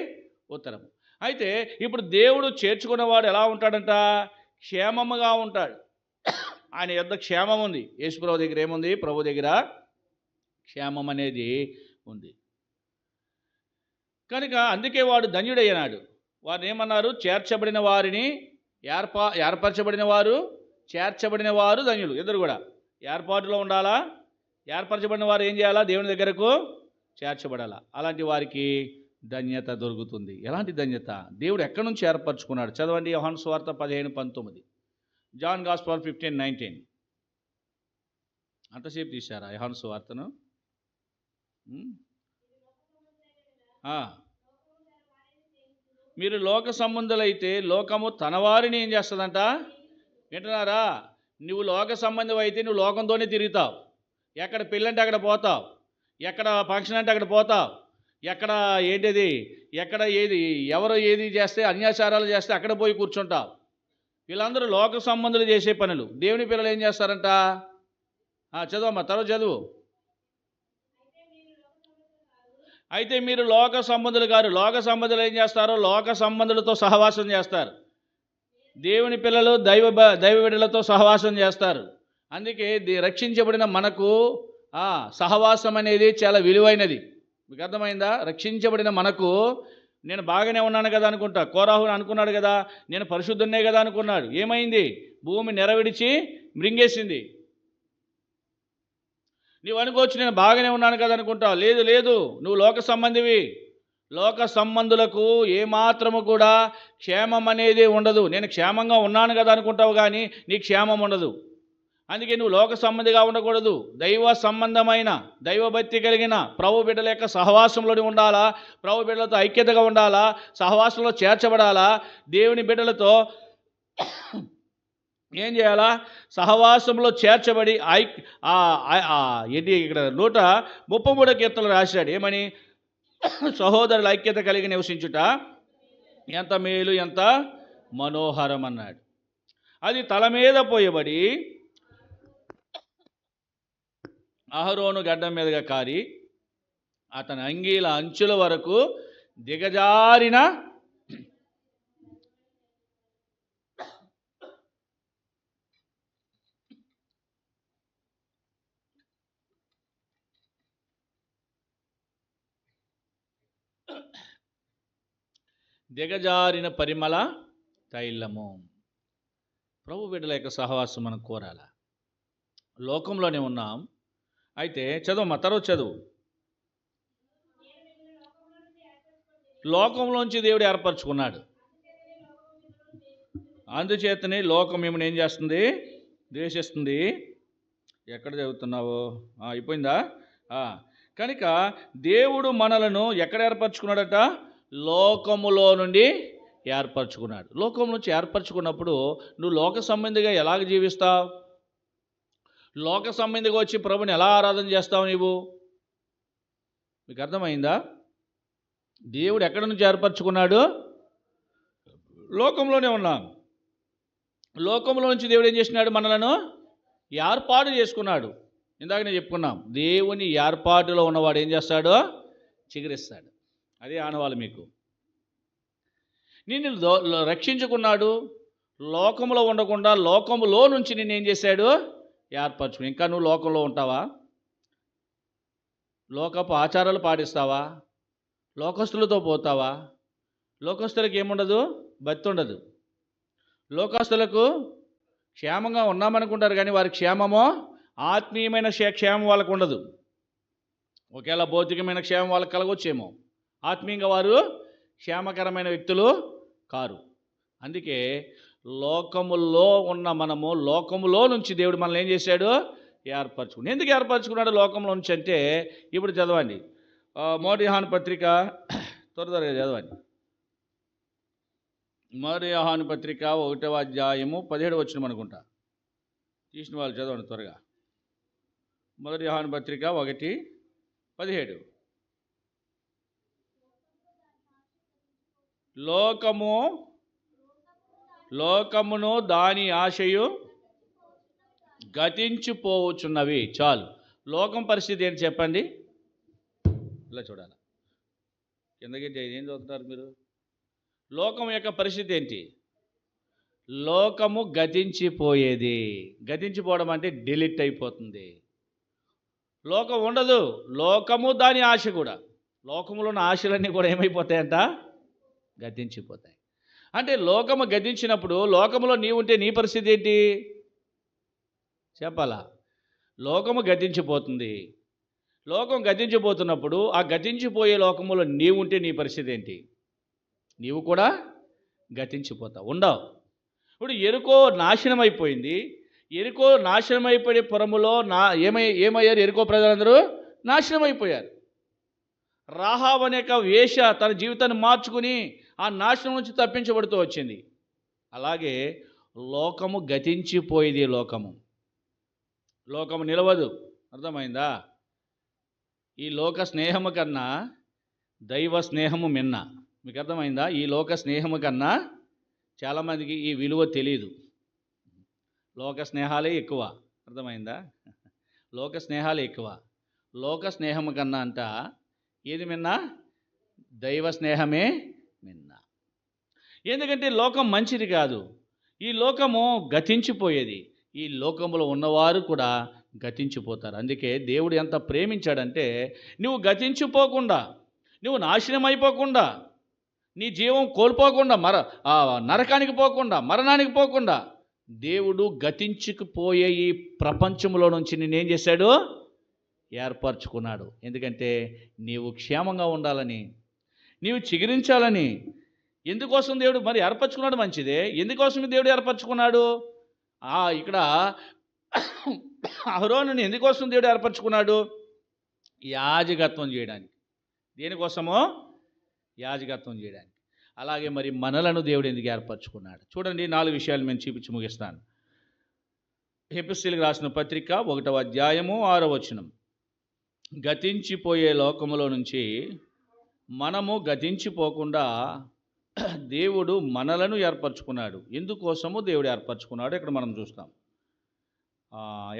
ఉత్తరము. అయితే ఇప్పుడు దేవుడు చేర్చుకున్నవాడు ఎలా ఉంటాడంట? క్షేమముగా ఉంటాడు. ఆయన యొద్ద క్షేమం ఉంది. యేసు ప్రభు దగ్గర ఏముంది? ప్రభు దగ్గర క్షేమం అనేది ఉంది. కనుక అందుకే వాడు ధన్యుడయ్యాడు. వారిని ఏమన్నారు? చేర్చబడిన వారిని, ఏర్పరచబడిన వారు, చేర్చబడిన వారు ధన్యులు. ఇద్దరు కూడా ఏర్పాటులో ఉండాలా. ఏర్పరచబడిన వారు ఏం చేయాలా? దేవుని దగ్గరకు చేర్చబడాలా. అలాంటి వారికి ధన్యత దొరుకుతుంది. ఎలాంటి ధన్యత? దేవుడు ఎక్కడి నుంచి ఏర్పరచుకున్నాడు? చదవండి యోహాను సువార్త 15:19, జాన్ గాస్పెల్ 15:19. అంతసేపు తీశారా యోహాను సువార్తను? మీరు లోక సంబంధులైతే లోకము తన వారిని ఏం చేస్తుందంట? వింటున్నారా? నువ్వు లోక సంబంధం అయితే నువ్వు లోకంతోనే తిరుగుతావు. ఎక్కడ పెళ్ళంటే అక్కడ పోతావు, ఎక్కడ ఫంక్షన్ అంటే అక్కడ పోతావు, ఎక్కడ ఏంటిది, ఎక్కడ ఏది ఎవరు ఏది చేస్తే అన్యాచారాలు చేస్తే అక్కడ పోయి కూర్చుంటావు. వీళ్ళందరూ లోక సంబంధులు చేసే పనులు. దేవుని పిల్లలు ఏం చేస్తారంట? చదువమ్మా, తర్వాత చదువు. అయితే మీరు లోక సంబంధులు కాదు. లోక సంబంధులు ఏం చేస్తారు? లోక సంబంధులతో సహవాసం చేస్తారు. దేవుని పిల్లలు దైవ బిడ్డలతో సహవాసం చేస్తారు. అందుకే రక్షించబడిన మనకు సహవాసం అనేది చాలా విలువైనది. మీకు అర్థమైందా? రక్షించబడిన మనకు, నేను బాగానే ఉన్నాను కదా అనుకుంటా. కోరాహు అనుకున్నాడు కదా, నేను పరిశుద్ధున్నే కదా అనుకున్నాడు. ఏమైంది? భూమి నెరవిడిచి మృంగేసింది. నీవు అనుకోవచ్చు నేను బాగానే ఉన్నాను కదా అనుకుంటావు. లేదు లేదు, నువ్వు లోక సంబంధివి. లోక సంబంధులకు ఏమాత్రము కూడా క్షేమం అనేది ఉండదు. నేను క్షేమంగా ఉన్నాను కదా అనుకుంటావు, కానీ నీ క్షేమం ఉండదు. అందుకే నువ్వు లోక సంబంధిగా ఉండకూడదు. దైవ సంబంధమైన, దైవభక్తి కలిగిన ప్రభు బిడ్డల యొక్క సహవాసంలోనే ఉండాలా. ప్రభు బిడ్డలతో ఐక్యతగా ఉండాలా. సహవాసంలో చేర్చబడాలా. దేవుని బిడ్డలతో ఏం చేయాలా? సహవాసంలో చేర్చబడి ఏంటి ఇక్కడ 133 కీర్తనలు రాశాడు. ఏమని? సహోదరుల ఐక్యత కలిగి నివసించుట ఎంత మేలు, ఎంత మనోహరం అన్నాడు. అది తల మీద పోయబడి అహరోను గడ్డం మీదుగా కారి అతని అంగీల అంచుల వరకు దిగజారిన పరిమళ తైలము. ప్రభు బిడ్డల యొక్క సహవాసం మనం కోరాల. లోకంలోనే ఉన్నాం. అయితే చదువు, తర్వాత చదువు. లోకంలోంచి దేవుడు ఏర్పరచుకున్నాడు. అందుచేతనే లోకం మిమ్మల్ని ఏం చేస్తుంది? ద్వేషిస్తుంది. ఎక్కడ చదువుతున్నావు? అయిపోయిందా? కనుక దేవుడు మనలను ఎక్కడ ఏర్పరచుకున్నాడట? లోకములో నుండి ఏర్పరచుకున్నాడు. లోకం నుంచి ఏర్పరచుకున్నప్పుడు నువ్వు లోక సంబంధిగా ఎలాగ జీవిస్తావు? లోక సంబంధిగా వచ్చి ప్రభుని ఎలా ఆరాధన చేస్తావు నీవు? మీకు అర్థమైందా? దేవుడు ఎక్కడి నుంచి ఏర్పరచుకున్నాడు? లోకంలోనే ఉన్నాం. లోకంలో నుంచి దేవుడు ఏం చేసినాడు? మనలను ఏర్పాటు చేసుకున్నాడు. ఇందాక నేను చెప్పుకున్నాం, దేవుని ఏర్పాటులో ఉన్నవాడు ఏం చేస్తాడో చిగురిస్తాడు. అదే ఆనవాళ్ళు మీకు. నిన్ను రక్షించుకున్నాడు, లోకంలో ఉండకుండా లోకములో నుంచి నిన్ను ఏం చేశాడు? ఏర్పరచుకుని. ఇంకా నువ్వు లోకంలో ఉంటావా? లోకపు ఆచారాలు పాటిస్తావా? లోకస్తులతో పోతావా? లోకస్తులకు ఏముండదు? భక్తి ఉండదు. లోకస్తులకు క్షేమంగా ఉన్నామనుకుంటారు, కానీ వారి క్షేమమో ఆత్మీయమైన క్షేమం వాళ్ళకు ఉండదు. ఒకవేళ భౌతికమైన క్షేమం వాళ్ళకి కలగొచ్చేమో, ఆత్మీయంగా వారు క్షేమకరమైన వ్యక్తులు కారు. అందుకే లోకములో ఉన్న మనము లోకములో నుంచి దేవుడు మనల్ని ఏం చేశాడు? ఏర్పరచుకుని. ఎందుకు ఏర్పరచుకున్నాడు లోకంలో నుంచి అంటే, ఇప్పుడు చదవండి. మొదటి యోహాను పత్రిక త్వరగా చదవండి. మొదటి యోహాను పత్రిక 1వ అధ్యాయము 17 వచనం అనుకుంటా. తీసిన వాళ్ళు చదవండి త్వరగా. మొదటి యోహాను పత్రిక 1:17. లోకమును దాని ఆశయు గతించిపోవచ్చున్నవి. చాలు. లోకం పరిస్థితి ఏంటి చెప్పండి? ఇలా చూడాలి. కిందకి ఏం చదువుతున్నారు మీరు? లోకం యొక్క పరిస్థితి ఏంటి? లోకము గతించిపోయేది. గతించిపోవడం అంటే డిలీట్ అయిపోతుంది. లోకం ఉండదు. లోకము దాని ఆశ కూడా. లోకములో ఉన్న ఆశలన్నీ కూడా ఏమైపోతాయంట? గతించిపోతాయి. అంటే లోకము గతించినప్పుడు లోకములో నీవు ఉంటే నీ పరిస్థితి ఏంటి చెప్పాలా? లోకము గతించిపోతుంది. లోకం గతించిపోతున్నప్పుడు ఆ గతించిపోయే లోకములో నీవు ఉంటే నీ పరిస్థితి ఏంటి? నీవు కూడా గతించిపోతావు, ఉండవు. ఇప్పుడు ఎరుకో నాశనం అయిపోయింది. ఎరుకో నాశనం అయిపోయే పురములో ఏమయ్యారు? ఎరుకో ప్రజలందరూ నాశనం అయిపోయారు. రాహాబు అనే వేశ్య తన జీవితాన్ని మార్చుకుని ఆ నాశనం నుంచి తప్పించబడుతూ వచ్చింది. అలాగే లోకము గతించిపోయేది. లోకము నిలవదు. అర్థమైందా? ఈ లోక స్నేహము కన్నా దైవ స్నేహము మిన్న. మీకు అర్థమైందా? ఈ లోక స్నేహము కన్నా చాలామందికి ఈ విలువ తెలియదు. లోక స్నేహాలే ఎక్కువ. అర్థమైందా? లోక స్నేహాలే ఎక్కువ. లోక స్నేహము కన్నా అంట ఏది మిన్న? దైవ స్నేహమే మిన్న. ఎందుకంటే లోకం మంచిది కాదు. ఈ లోకము గతించిపోయేది. ఈ లోకములో ఉన్నవారు కూడా గతించిపోతారు. అందుకే దేవుడు ఎంత ప్రేమించాడంటే, నువ్వు గతించిపోకుండా, నువ్వు నాశనం అయిపోకుండా, నీ జీవం కోల్పోకుండా, నరకానికి పోకుండా, మరణానికి పోకుండా దేవుడు గతించుకుపోయే ఈ ప్రపంచంలో నుంచి నేనేం చేశాడు? ఏర్పరచుకున్నాడు. ఎందుకంటే నీవు క్షేమంగా ఉండాలని, నీవు చిగురించాలని. ఎందుకోసం దేవుడు మరి ఏర్పరచుకున్నాడు? మంచిదే. ఎందుకోసం దేవుడు ఏర్పరచుకున్నాడు? ఇక్కడ అహరోనుని ఎందుకోసం దేవుడు ఏర్పరచుకున్నాడు? యాజకత్వం చేయడానికి. దేనికోసమో? యాజకత్వం చేయడానికి. అలాగే మరి మనలను దేవుడు ఎందుకు ఏర్పరచుకున్నాడు? చూడండి, 4 విషయాలు నేను చూపించి ముగిస్తాను. ఎఫెసీయులకు రాసిన పత్రిక 1వ అధ్యాయము 6వ వచనం. గతించిపోయే లోకములో నుంచి మనము గతించిపోకుండా దేవుడు మనలను ఏర్పరచుకున్నాడు. ఎందుకోసము దేవుడు ఏర్పరచుకున్నాడు ఇక్కడ మనం చూస్తాం.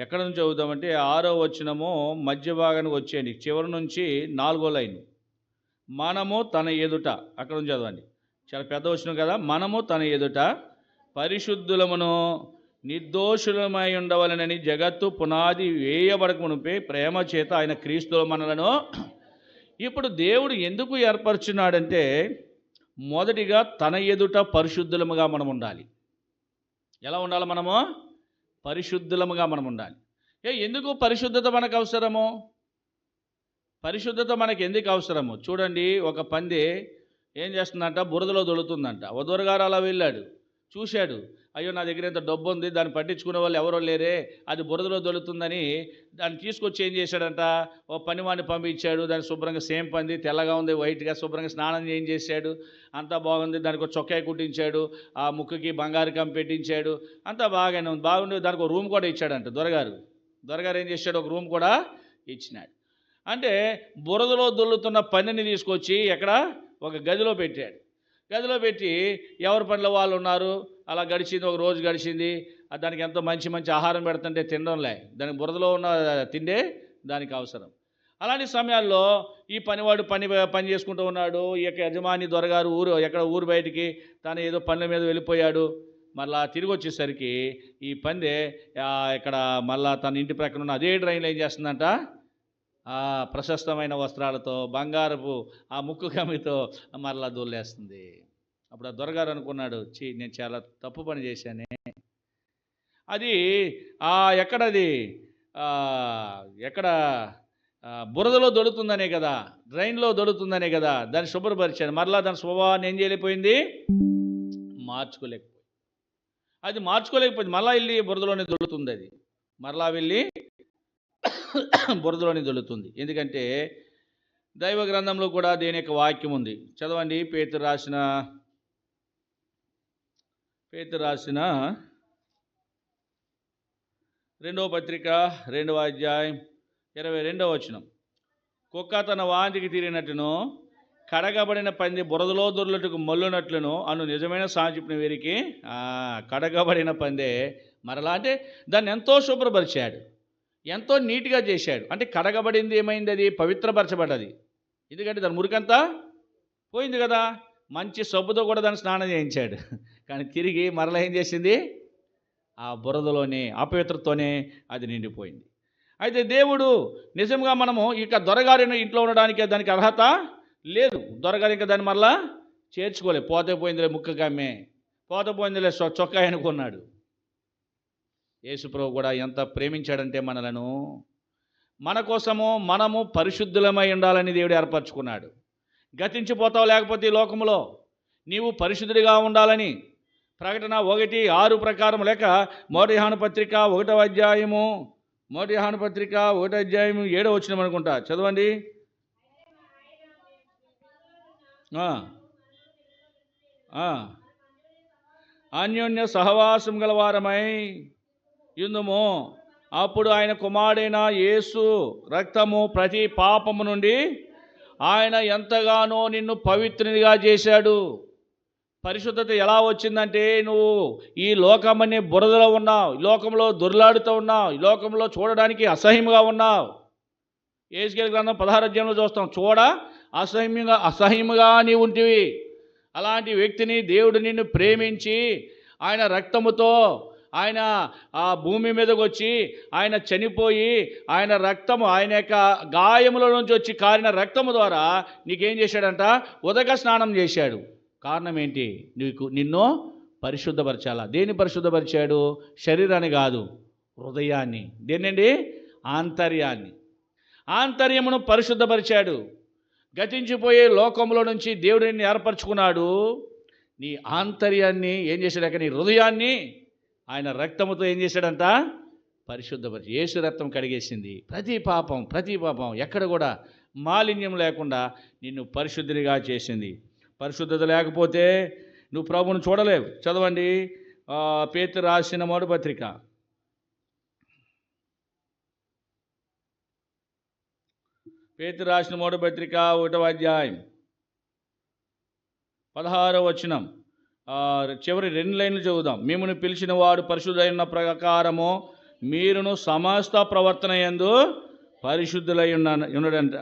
ఎక్కడ నుంచి చదువుతామంటే 6వ వచనము మధ్య భాగానికి వచ్చేయండి. చివరి నుంచి 4వ లైన్. మనము తన ఎదుట, అక్కడ నుంచి చదవండి. చాలా పెద్ద వచనం కదా. మనము తన ఎదుట పరిశుద్ధులమును నిర్దోషులమై ఉండవలనని జగత్తు పునాది వేయబడక మునుపే ప్రేమ చేత ఆయన క్రీస్తులో మనలను. ఇప్పుడు దేవుడు ఎందుకు ఏర్పరచున్నాడంటే, మొదటిగా తన ఎదుట పరిశుద్ధులముగా మనం ఉండాలి. ఎలా ఉండాలి? మనము పరిశుద్ధులముగా మనం ఉండాలి. ఎందుకు పరిశుద్ధత మనకు అవసరము? పరిశుద్ధత మనకు ఎందుకు అవసరము? చూడండి, ఒక పంది ఏం చేస్తుందంట? బురదలో దొలుతుందంట. ఓ దొరగారు అలా వెళ్ళాడు, చూశాడు. అయ్యో, నా దగ్గర ఎంత డబ్బు ఉంది, దాన్ని పట్టించుకునే వాళ్ళు ఎవరో లేరే, అది బురదలో దొలుతుందని దాన్ని తీసుకొచ్చి ఏం చేశాడంట? ఓ పనివాడిని పంపించాడు. దాన్ని శుభ్రంగా, సేమ్ పంది, తెల్లగా ఉంది, వైట్గా, శుభ్రంగా స్నానం ఏం చేశాడు. అంతా బాగుంది. దానికి ఒక చొక్కాయి కుట్టించాడు, ఆ ముక్కుకి బంగారు కం పెట్టించాడు. అంతా బాగుంది. దానికి ఒక రూమ్ కూడా ఇచ్చాడంట దొరగారు ఏం చేశాడు? ఒక రూమ్ కూడా ఇచ్చినాడు. అంటే బురదలో దొల్లుతున్న పందిని తీసుకొచ్చి ఎక్కడ? ఒక గదిలో పెట్టాడు. గదిలో పెట్టి ఎవరి పనిలో వాళ్ళు ఉన్నారు. అలా గడిచింది, ఒక రోజు గడిచింది. దానికి ఎంతో మంచి మంచి ఆహారం పెడుతుంటే తినడంలే. దానికి బురదలో ఉన్న తిండే దానికి అవసరం. అలాంటి సమయాల్లో ఈ పనివాడు పని చేసుకుంటూ ఉన్నాడు. ఈ యొక్క యజమాని దొరగారు ఊరు బయటికి తను ఏదో పనుల మీద వెళ్ళిపోయాడు. మళ్ళా తిరిగి వచ్చేసరికి ఈ పందె ఇక్కడ మళ్ళా తన ఇంటి ప్రక్కన ఉన్న అదే డ్రైన్లో ఏం చేస్తుందంట, ప్రశస్తమైన వస్త్రాలతో బంగారపు ఆ ముక్కు కమ్మితో మరలా దొల్లేస్తుంది. అప్పుడు ఆ దొరగారు అనుకున్నాడు, నేను చాలా తప్పు పని చేశానే. అది ఎక్కడది ఎక్కడ బురదలో దొడుతుందనే కదా, డ్రైన్లో దొడుతుందనే కదా దాన్ని శుభ్రపరిచాను. మరలా దాని స్వభావాన్ని ఏం చేయలేకపోయింది, మార్చుకోలేకపోయింది. అది మార్చుకోలేకపోయింది, మళ్ళా వెళ్ళి బురదలోనే దొడుతుంది. అది మరలా వెళ్ళి బురదలోనే దొడుతుంది. ఎందుకంటే దైవ గ్రంథంలో కూడా దేని యొక్క వాక్యం ఉంది. చదవండి, పేతురు రాసిన రెండవ పత్రిక 2వ అధ్యాయం 22వ వచనం. కుక్క తన వాంతికి తీరినట్టును కడగబడిన పంది బురదలో దొర్లుటకు మల్లునట్లును అను నిజమైన సాంచిప్ని వీరికి. కడగబడిన పందే మరలా అంటే దాన్ని ఎంతో శుభ్రపరిచాడు, ఎంతో నీట్గా చేశాడు. అంటే కడగబడింది ఏమైంది, అది పవిత్రపరచబడ్డది. ఎందుకంటే దాని మురికంతా పోయింది కదా, మంచి సబ్బుతో కూడా దాన్ని స్నానం చేయించాడు. కానీ తిరిగి మరలా ఏం చేసింది, ఆ బురదలోనే అపవిత్రతతోనే అది నిండిపోయింది. అయితే దేవుడు నిజంగా మనము ఇక దొరగారిని ఇంట్లో ఉండడానికి దానికి అర్హత లేదు. దొరగారి ఇంకా దాన్ని మరలా చేర్చుకోలే. పోతే పోయిందిలే ముక్కగామే, పోతే పోయిందిలే చొక్కా అనుకున్నాడు. యేసుప్రభు కూడా ఎంత ప్రేమించాడంటే మనలను, మన కోసము మనము పరిశుద్ధులమై ఉండాలని దేవుడు ఏర్పరచుకున్నాడు. గతించిపోతావు లేకపోతే ఈ లోకంలో నీవు పరిశుద్ధుడిగా ఉండాలని ప్రకటన 1:6 ప్రకారం లేక మొదటి యోహాను పత్రిక 1వ అధ్యాయము 7వ వచనం అనుకుంటా, చదవండి. అన్యోన్య సహవాసం గలవారమై యుందుము, అప్పుడు ఆయన కుమారుడైన యేసు రక్తము ప్రతి పాపము నుండి ఆయన ఎంతగానో నిన్ను పవిత్రునిగా చేశాడు. పరిశుద్ధత ఎలా వచ్చిందంటే, నువ్వు ఈ లోకమనే బురదలో ఉన్నావు, ఈ లోకంలో దొర్లాడుతూ ఉన్నావు, ఈ లోకంలో చూడడానికి అసహ్యంగా ఉన్నావు. యేసుకేలు గ్రంథం 16వ అధ్యాయంలో చూస్తాం, అసహ్యముగా నీవు ఉంటివి. అలాంటి వ్యక్తిని దేవుడు నిన్ను ప్రేమించి ఆయన రక్తముతో ఆయన ఆ భూమి మీదకి వచ్చి ఆయన చనిపోయి ఆయన రక్తము, ఆయన యొక్క గాయముల నుంచి వచ్చి కారిన రక్తము ద్వారా నీకేం చేశాడంట, ఉదక స్నానం చేశాడు. కారణం ఏంటి, నిన్ను పరిశుద్ధపరచాలా. దేన్ని పరిశుద్ధపరిచాడు, శరీరాన్ని కాదు, హృదయాన్ని. దేనండి, ఆంతర్యమును పరిశుద్ధపరిచాడు. గతించిపోయే లోకంలో నుంచి దేవుడు నిన్ను ఏర్పరచుకున్నాడు. నీ ఆంతర్యాన్ని ఏం చేశాడు, నీ హృదయాన్ని ఆయన రక్తముతో ఏం చేశాడంట, పరిశుద్ధపరిచి. యేసు రక్తం కడిగేసింది ప్రతి పాపం ఎక్కడ కూడా మాలిన్యం లేకుండా నిన్ను పరిశుద్ధిగా చేసింది. పరిశుద్ధత లేకపోతే నువ్వు ప్రభువును చూడలేవు. చదవండి, పేతురు రాసిన మొదటి పత్రిక 1వ అధ్యాయం 16వ వచనం చివరి 2 లైన్లు చదువుదాం. మిమ్మును పిలిచిన వాడు పరిశుద్ధులైన ప్రకారము మీరును సమస్త ప్రవర్తన యందు పరిశుద్ధులై ఉన్నాడు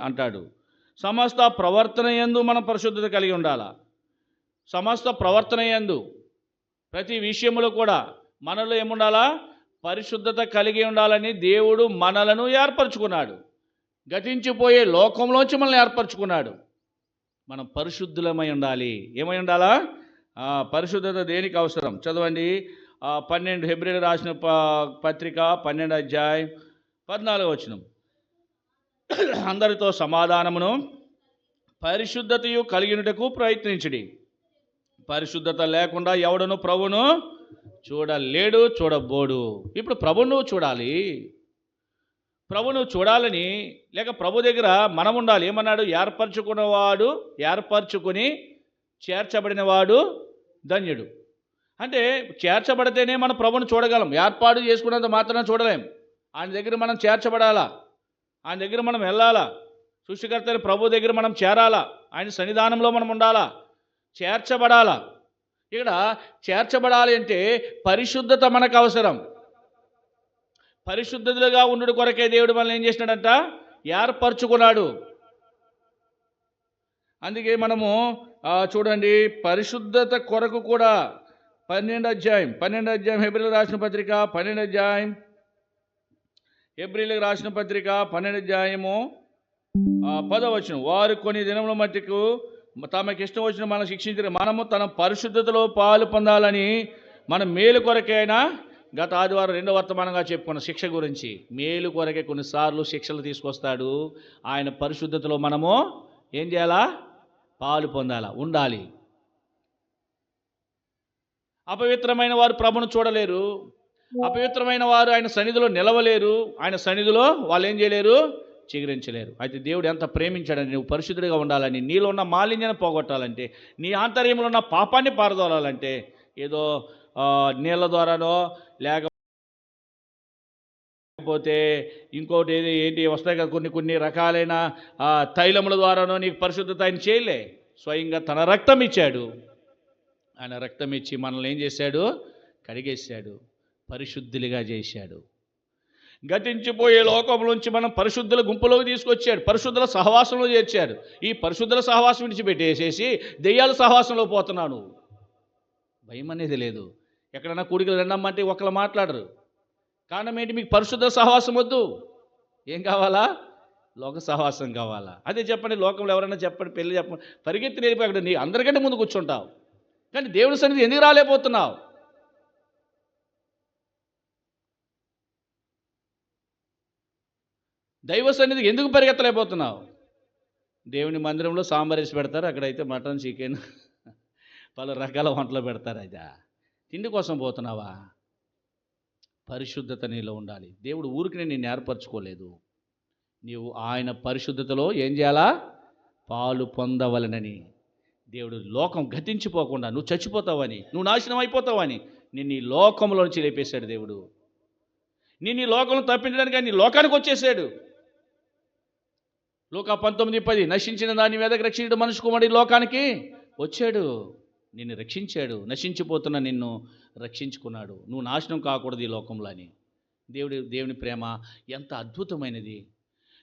అంటాడు. సమస్త ప్రవర్తన యందు మనం పరిశుద్ధత కలిగి ఉండాలా. సమస్త ప్రవర్తన యందు ప్రతి విషయంలో కూడా మనలో ఏముండాలా, పరిశుద్ధత కలిగి ఉండాలని దేవుడు మనలను ఏర్పరచుకున్నాడు. గతించిపోయే లోకంలోంచి మనల్ని ఏర్పరచుకున్నాడు. మనం పరిశుద్ధులమై ఉండాలి. ఏమై ఉండాలా, పరిశుద్ధత దేనికి అవసరం, చదవండి. 12 హెబ్రీయులకు రాసిన పత్రిక 12వ అధ్యాయం 14వ వచనం. అందరితో సమాధానమును పరిశుద్ధతయు కలిగినటకు ప్రయత్నించుడి. పరిశుద్ధత లేకుండా ఎవడను ప్రభువును చూడలేడు, చూడబోడు. ఇప్పుడు ప్రభువు నువ్వు చూడాలి. ప్రభు నువ్వు చూడాలని లేక ప్రభు దగ్గర మనం ఉండాలి. ఏమన్నాడు, ఏర్పరచుకుని చేర్చబడినవాడు ధన్యుడు. అంటే చేర్చబడితేనే మనం ప్రభుని చూడగలం. ఏర్పాటు చేసుకున్నంత మాత్రాన చూడలేం. ఆయన దగ్గర మనం చేర్చబడాలా, ఆయన దగ్గర మనం వెళ్ళాలా, సృష్టికర్త ప్రభు దగ్గర మనం చేరాలా, ఆయన సన్నిధానంలో మనం ఉండాలా, చేర్చబడాలా. ఇక్కడ చేర్చబడాలి అంటే పరిశుద్ధత మనకు అవసరం. పరిశుద్ధులుగా ఉండు కొరకే దేవుడు మనల్ని ఏం చేసినాడంట, ఏర్పరచుకున్నాడు. అందుకే మనము చూడండి, పరిశుద్ధత కొరకు కూడా 12వ అధ్యాయం హెబ్రీయులకు రాసిన పత్రిక 12వ అధ్యాయం హెబ్రీయులకు రాసిన పత్రిక 12వ అధ్యాయము 10వ వచనం. వారు కొన్ని దినముల మట్టుకు తమకిష్టం వచ్చిన మనం శిక్షించారు, మనము తన పరిశుద్ధతలో పాలు పొందాలని మన మేలు కొరకైనా గత ఆదివారం 2వ వర్తమానంగా చెప్పుకున్న శిక్ష గురించి. మేలు కొరకే కొన్నిసార్లు శిక్షలు తీసుకొస్తాడు. ఆయన పరిశుద్ధతలో మనము ఏం చేయాలా? పాలు పొందాలా, ఉండాలి. అపవిత్రమైన వారు ప్రభును చూడలేరు, అపవిత్రమైన వారు ఆయన సన్నిధిలో నిలవలేరు, ఆయన సన్నిధిలో వాళ్ళు ఏం చేయలేరు? చిగురించలేరు. అయితే దేవుడు ఎంత ప్రేమించాడని, నువ్వు పరిశుద్ధుడిగా ఉండాలని, నీలో ఉన్న మాలిన్యాన్ని పోగొట్టాలంటే, నీ ఆంతర్యంలో ఉన్న పాపాన్ని పారదోలాలంటే ఏదో నీళ్ళ ద్వారానో లేకపోతే ఇంకోటి ఏంటి వస్తాయి కదా కొన్ని రకాలైన తైలముల ద్వారానో నీకు పరిశుద్ధత ఆయన చేయలే. స్వయంగా తన రక్తం ఇచ్చాడు. ఆయన రక్తం ఇచ్చి మనల్ని ఏం చేశాడు? కడిగేశాడు, పరిశుద్ధులుగా చేశాడు. గతించిపోయే లోకంలోంచి మనం పరిశుద్ధుల గుంపులోకి తీసుకొచ్చాడు, పరిశుద్ధుల సహవాసంలో చేర్చాడు. ఈ పరిశుద్ధుల సహవాసం విడిచిపెట్టేసేసి దెయ్యాల సహవాసంలో పోతున్నాను. భయం అనేది లేదు. ఎక్కడన్నా కూడికలు రెండమ్మంటే ఒకళ్ళు మాట్లాడరు. కారణం ఏంటి? మీకు పరిశుద్ధ సహవాసం వద్దు. ఏం కావాలా? లోక సహవాసం కావాలా? అదే చెప్పండి, లోకంలో ఎవరైనా చెప్పండి, పెళ్ళి చెప్పండి, పరిగెత్తి వెళ్ళిపోయి అక్కడ నీ అందరికంటే ముందు కూర్చుంటావు. కానీ దేవుడి సన్నిధి ఎందుకు రాలేకపోతున్నావు? దైవ సన్నిధికి ఎందుకు పరిగెత్తలేకపోతున్నావు? దేవుని మందిరంలో సాంబారేసి పెడతారు, అక్కడైతే మటన్, చికెన్, పలు రకాల వంటలు పెడతారు. అదా తిండి కోసం పోతున్నావా? పరిశుద్ధత నీలో ఉండాలి. దేవుడు ఊరికి నిన్ను ఏర్పరచుకోలేదు. నీవు ఆయన పరిశుద్ధతలో ఏం చేయాలా? పాలు పొందవలనని. దేవుడు లోకం గతించిపోకుండా, నువ్వు చచ్చిపోతావని, నువ్వు నాశనం అయిపోతావని నిన్ను ఈ లోకంలో నుంచి లేపేశాడు దేవుడు. నిన్ను ఈ లోకంలో తప్పించడానికి ఆయన లోకానికి వచ్చేసాడు. లూకా 19:10 నశించిన దాన్ని వెదకి రక్షించడం మనుషు కుమారుడు లోకానికి వచ్చాడు, నిన్ను రక్షించాడు. నశించిపోతున్న నిన్ను రక్షించుకున్నాడు. నువ్వు నాశనం కాకూడదు ఈ లోకంలో అని. దేవుని ప్రేమ ఎంత అద్భుతమైనది,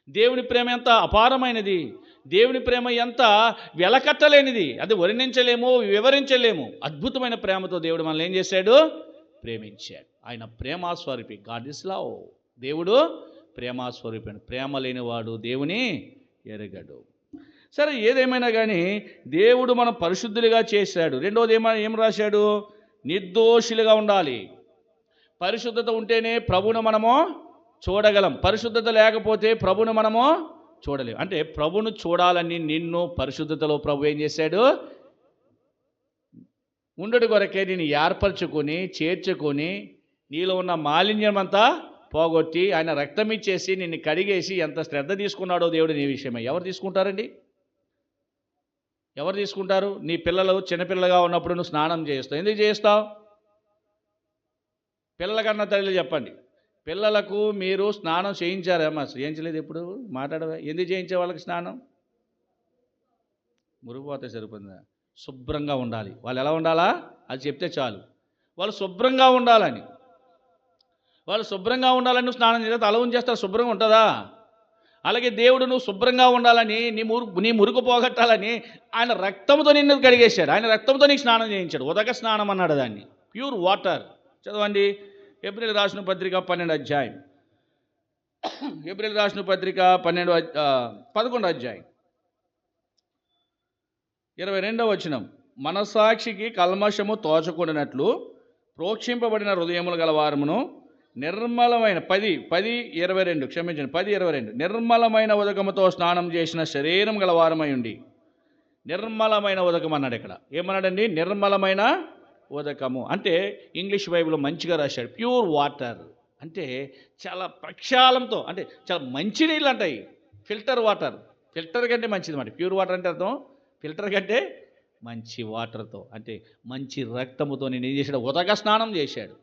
దేవుని ప్రేమ ఎంత అపారమైనది, దేవుని ప్రేమ ఎంత వెలకట్టలేనిది. అది వర్ణించలేము, వివరించలేము. అద్భుతమైన ప్రేమతో దేవుడు మనల్ని ఏం చేశాడు? ప్రేమించాడు. ఆయన ప్రేమాస్వరూపి. God is love. దేవుడు ప్రేమాస్వరూపి. ప్రేమ లేనివాడు దేవుని ఎరగడు. సరే, ఏదేమైనా కానీ దేవుడు మనం పరిశుద్ధులుగా చేశాడు. రెండోది ఏం రాశాడు? నిర్దోషులుగా ఉండాలి. పరిశుద్ధత ఉంటేనే ప్రభువును మనము చూడగలం. పరిశుద్ధత లేకపోతే ప్రభువును మనము చూడలేం. అంటే ప్రభువును చూడాలని నిన్ను పరిశుద్ధతలో ప్రభు ఏం చేశాడు? ఉండడి కొరకే నేను ఏర్పరచుకొని చేర్చుకొని నీలో ఉన్న మాలిన్యం అంతా పోగొట్టి ఆయన రక్తం ఇచ్చేసి నిన్ను కడిగేసి ఎంత శ్రద్ధ తీసుకున్నాడో దేవుడు నీ విషయమై. ఎవరు తీసుకుంటారండి? ఎవరు తీసుకుంటారు? నీ పిల్లలు చిన్నపిల్లగా ఉన్నప్పుడు నువ్వు స్నానం చేస్తావు. ఎందుకు చేస్తావు? పిల్లలకన్నా తల్లి చెప్పండి, పిల్లలకు మీరు స్నానం చేయించారమ్మా? చేయించలేదు. ఎప్పుడు మాట్లాడవా? ఎందుకు చేయించే వాళ్ళకి స్నానం? మురిగిపోతే సరిపోతుందా? శుభ్రంగా ఉండాలి. వాళ్ళు ఎలా ఉండాలా? అది చెప్తే చాలు. వాళ్ళు శుభ్రంగా ఉండాలని, వాళ్ళు శుభ్రంగా ఉండాలని నువ్వు స్నానం చేస్తే అలా ఉంచేస్తారు, శుభ్రంగా ఉంటుందా? అలాగే దేవుడు నువ్వు శుభ్రంగా ఉండాలని, నీ మురుకు పోగొట్టాలని ఆయన రక్తంతో నిన్ను కడిగేశాడు. ఆయన రక్తంతో నీకు స్నానం చేయించాడు. ఉదక స్నానం అన్నాడు దాన్ని, ప్యూర్ వాటర్. చదవండి హెబ్రీయులకు రాసిన పత్రిక 12వ అధ్యాయం. హెబ్రీయులకు రాసిన పత్రిక 11వ అధ్యాయం 22వ వచనం. మనసాక్షికి కల్మషము తోచకూడనట్లు ప్రోక్షింపబడిన హృదయములు గలవారమును నిర్మలమైన 10:22 క్షమించండి 10:22 నిర్మలమైన ఉదకముతో స్నానం చేసిన శరీరం గలవారమై ఉండి. నిర్మలమైన ఉదకం అన్నాడు ఇక్కడ. ఏమన్నాడండి? నిర్మలమైన ఉదకము అంటే ఇంగ్లీష్ బైబిల్లో మంచిగా రాశాడు, ప్యూర్ వాటర్. అంటే చాలా ప్రక్షాళంతో, అంటే చాలా మంచి నీళ్ళు అంటాయి. ఫిల్టర్ వాటర్, ఫిల్టర్ కంటే మంచిది మాట. ప్యూర్ వాటర్ అంటే అర్థం ఫిల్టర్ కంటే మంచి వాటర్తో, అంటే మంచి రక్తముతో నేను ఏం చేశాడు? ఉదక స్నానం చేశాడు,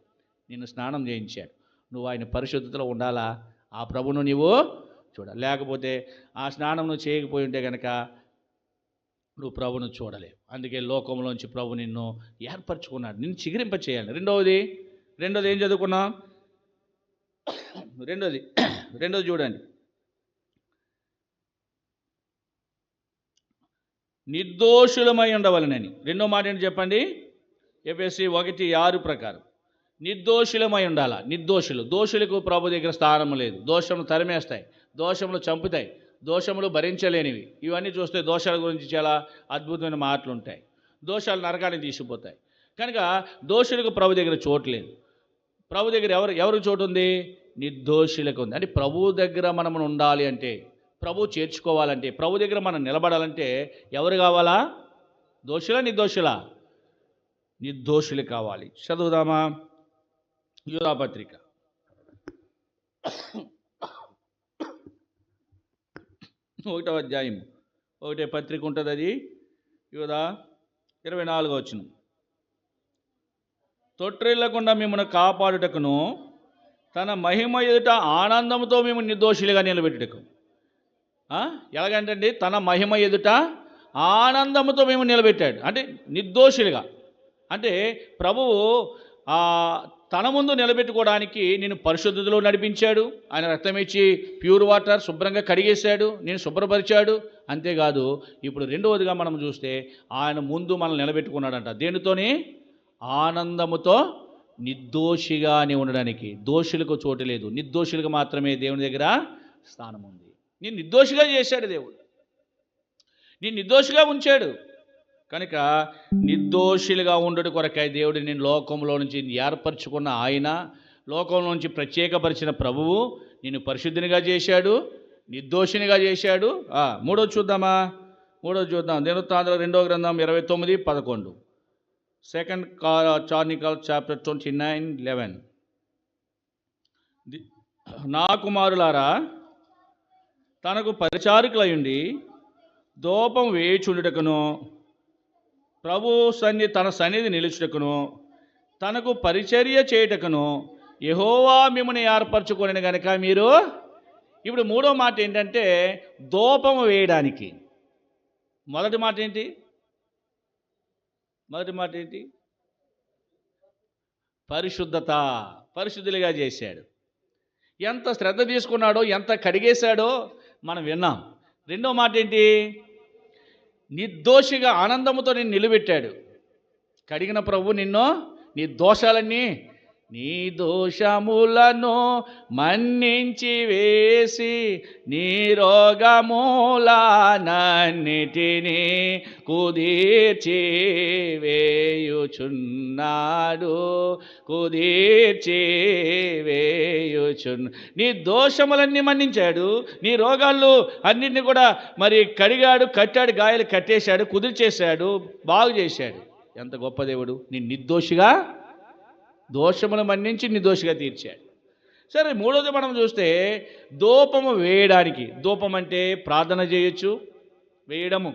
నిన్ను స్నానం చేయించాడు. నువ్వు ఆయన పరిశుద్ధతలో ఉండాలా? ఆ ప్రభువును నీవు చూడాలి. లేకపోతే ఆ స్నానం నువ్వు చేయకపోయి ఉంటే కనుక నువ్వు ప్రభువును చూడలేవు. అందుకే లోకంలోంచి ప్రభు నిన్ను ఏర్పరచుకున్నాడు, నిన్ను చిగురింప చేయాలి. రెండోది ఏం చదువుకున్నాం? రెండోది చూడండి, నిర్దోషులమై ఉండవలనని. రెండో మాట ఏంటి చెప్పండి? ఎఫెసీ 1:6 ప్రకారం నిర్దోషులమై ఉండాల. నిర్దోషులు, దోషులకు ప్రభు దగ్గర స్థానం లేదు. దోషములు తరిమేస్తాయి, దోషములు చంపుతాయి, దోషములు భరించలేనివి. ఇవన్నీ చూస్తే దోషాల గురించి చాలా అద్భుతమైన మాటలు ఉంటాయి. దోషాలు నరకానికి తీసుకుపోతాయి. కనుక దోషులకు ప్రభు దగ్గర చోటు లేదు. ప్రభు దగ్గర ఎవరికి చోటు ఉంది? నిర్దోషులకు ఉంది. అంటే ప్రభు దగ్గర మనం ఉండాలి అంటే, ప్రభు చేర్చుకోవాలంటే, ప్రభు దగ్గర మనం నిలబడాలంటే ఎవరు కావాలా? దోషులా నిర్దోషులా? నిర్దోషులు కావాలి. చదువుదామా? యూదా పత్రిక 1వ అధ్యాయం 1 పత్రిక ఉంటుంది. అది యూదా 24వ వచనం. తొట్టిల్లకుండా మిమ్మల్ని కాపాడుటకును తన మహిమ ఎదుట ఆనందంతో మేము నిర్దోషులుగా నిలబెట్టుటకు. ఎలాగంటే తన మహిమ ఎదుట ఆనందంతో మేము నిలబెట్టాడు. అంటే నిర్దోషులుగా, అంటే ప్రభువు తన ముందు నిలబెట్టుకోవడానికి నేను పరిశుద్ధతలో నడిపించాడు. ఆయన రక్తం ఇచ్చి ప్యూర్ వాటర్ శుభ్రంగా కడిగేశాడు, నేను శుభ్రపరిచాడు. అంతేకాదు, ఇప్పుడు రెండవదిగా మనం చూస్తే ఆయన ముందు మనల్ని నిలబెట్టుకున్నాడంట. దేనితోని? ఆనందముతో నిర్దోషిగానే ఉండడానికి. దోషులకు చోటు లేదు, నిర్దోషులకు మాత్రమే దేవుని దగ్గర స్థానం ఉంది. నేను నిర్దోషిగా చేశాడు దేవుడు, నేను నిర్దోషిగా ఉంచాడు. కనుక నిర్దోషులుగా ఉండడం కొరకై దేవుడు నేను లోకంలో నుంచి ఏర్పరచుకున్న ఆయన, లోకంలో నుంచి ప్రత్యేకపరిచిన ప్రభువు నేను పరిశుద్ధినిగా చేశాడు, నిర్దోషినిగా చేశాడు. మూడోది చూద్దాం. దినవృత్తాంతాలు 2వ గ్రంథం 29:11. 2 Chronicles chapter 29:11. నా కుమారులారా, తనకు పరిచారకులయుండి దూపం వేయుచుండుటకును ప్రభు తన సన్నిధి నిలుచుటకును తనకు పరిచర్య చేయుటకును యెహోవా మిమ్మల్ని ఏర్పరచుకొనెను గనుక మీరు. ఇప్పుడు మూడో మాట ఏంటంటే దూపం వేయడానికి. మొదటి మాట ఏంటి? పరిశుద్ధత. పరిశుద్ధులుగా చేశాడు. ఎంత శ్రద్ధ తీసుకున్నాడో, ఎంత కడిగేశాడో మనం విన్నాం. రెండో మాట ఏంటి? నిర్దోషిగా ఆనందముతో నిన్ను నిలబెట్టాడు. కడిగిన ప్రభు నిన్ను, నీ దోషాలన్నీ, నీ దోషములను మన్నించి వేసి నీ రోగములనన్నిటినీ కుదీర్చి వేయుచున్నాడు. నీ దోషములన్నీ మన్నించాడు, నీ రోగాలు అన్నింటినీ కూడా మరి కడిగాడు, కట్టాడు, గాయాలు కట్టేశాడు, కుదిర్చేశాడు, బాగు చేశాడు. ఎంత గొప్ప దేవుడు! నీ నిర్దోషిగా, దోషమును మన్నించి నిర్దోషిగా తీర్చాడు. సరే, మూడోది మనం చూస్తే ధూపము వేయడానికి. ధూపం అంటే ప్రార్థన చేయొచ్చు, వేయడము,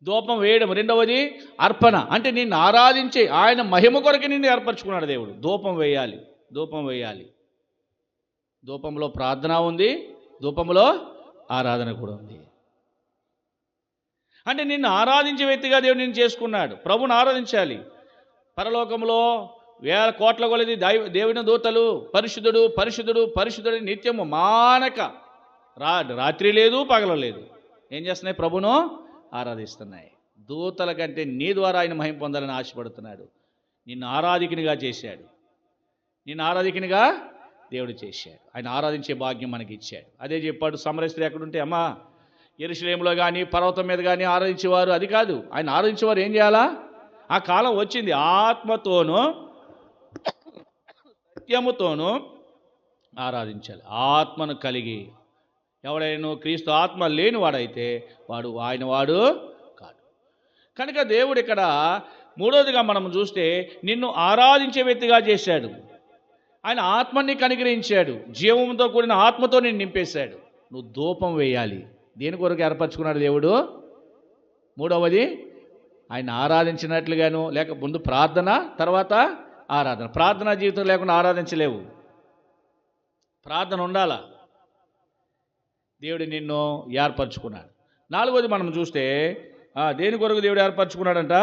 ధూపం వేయడం. రెండవది అర్పణ, అంటే నిన్ను ఆరాధించే ఆయన మహిమ కొరకు నిన్ను ఏర్పరచుకున్నాడు దేవుడు. ధూపం వేయాలి. ధూపంలో ప్రార్థన ఉంది, ధూపంలో ఆరాధన కూడా ఉంది. అంటే నిన్ను ఆరాధించే వ్యక్తిగా దేవుడు నిన్ను చేసుకున్నాడు. ప్రభుని ఆరాధించాలి. పరలోకంలో 1000 కోట్ల కొలది దేవుని దూతలు పరిశుద్ధుడు పరిశుద్ధుడు పరిశుద్ధుడు నిత్యము మానక, రాత్రి లేదు పగల లేదు, ఏం చేస్తున్నాయి? ప్రభును ఆరాధిస్తున్నాయి. దూతల కంటే నీ ద్వారా ఆయన మహిమ పొందాలని ఆశపడుతున్నాడు. నిన్ను ఆరాధికునిగా చేశాడు. నిన్ను ఆరాధికునిగా దేవుడు చేశాడు. ఆయన ఆరాధించే భాగ్యం మనకి ఇచ్చాడు. అదే చెప్పాడు, సమరయ స్త్రీ ఎక్కడుంటే, అమ్మా యెరూషలేములో కానీ పర్వతం మీద కానీ ఆరాధించేవారు, అది కాదు. ఆయన ఆరాధించేవారు ఏం చేయాలా? ఆ కాలం వచ్చింది. ఆత్మతోనూ సత్యముతోనూ ఆరాధించాలి. ఆత్మను కలిగి. ఎవడైనా క్రీస్తు ఆత్మ లేనివాడైతే ఆయన వాడు కాదు. కనుక దేవుడు ఇక్కడ మూడోదిగా మనం చూస్తే నిన్ను ఆరాధించే వ్యక్తిగా చేశాడు. ఆయన ఆత్మని కనికరించాడు, జీవంతో కూడిన ఆత్మతో నిన్ను నింపేశాడు. నువ్వు ధూపం వేయాలి. దేని కొరకు ఏర్పరచుకున్నాడు దేవుడు? మూడవది ఆయన ఆరాధించినట్లుగాను, లేక ముందు ప్రార్థన, తర్వాత ఆరాధన. ప్రార్థనా జీవితం లేకుండా ఆరాధించలేవు. ప్రార్థన ఉండాలా. దేవుడు నిన్ను ఏర్పరచుకున్నాడు. నాలుగోది మనం చూస్తే దేని కొరకు దేవుడు ఏర్పరచుకున్నాడంట?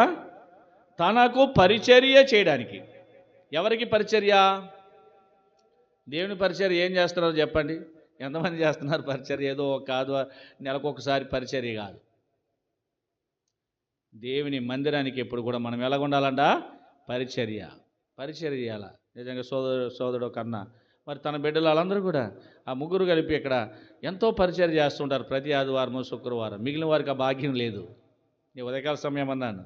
తనకు పరిచర్య చేయడానికి. ఎవరికి పరిచర్య? దేవుని పరిచర్య ఏం చేస్తున్నారో చెప్పండి. ఎంతమంది చేస్తున్నారు పరిచర్య? ఏదో కాదు, నెలకొకసారి పరిచర్య కాదు. దేవుని మందిరానికి ఎప్పుడు కూడా మనం ఎలాగ ఉండాలంట? పరిచర్య చేయాల. నిజంగా సోదరుడు కన్నా మరి తన బిడ్డలు వాళ్ళందరూ కూడా ఆ ముగ్గురు కలిపి ఇక్కడ ఎంతో పరిచర్య చేస్తుంటారు ప్రతి ఆదివారము శుక్రవారం. మిగిలిన వారికి ఆ భాగ్యం లేదు. నేను ఉదయకాల సమయం అన్నాను,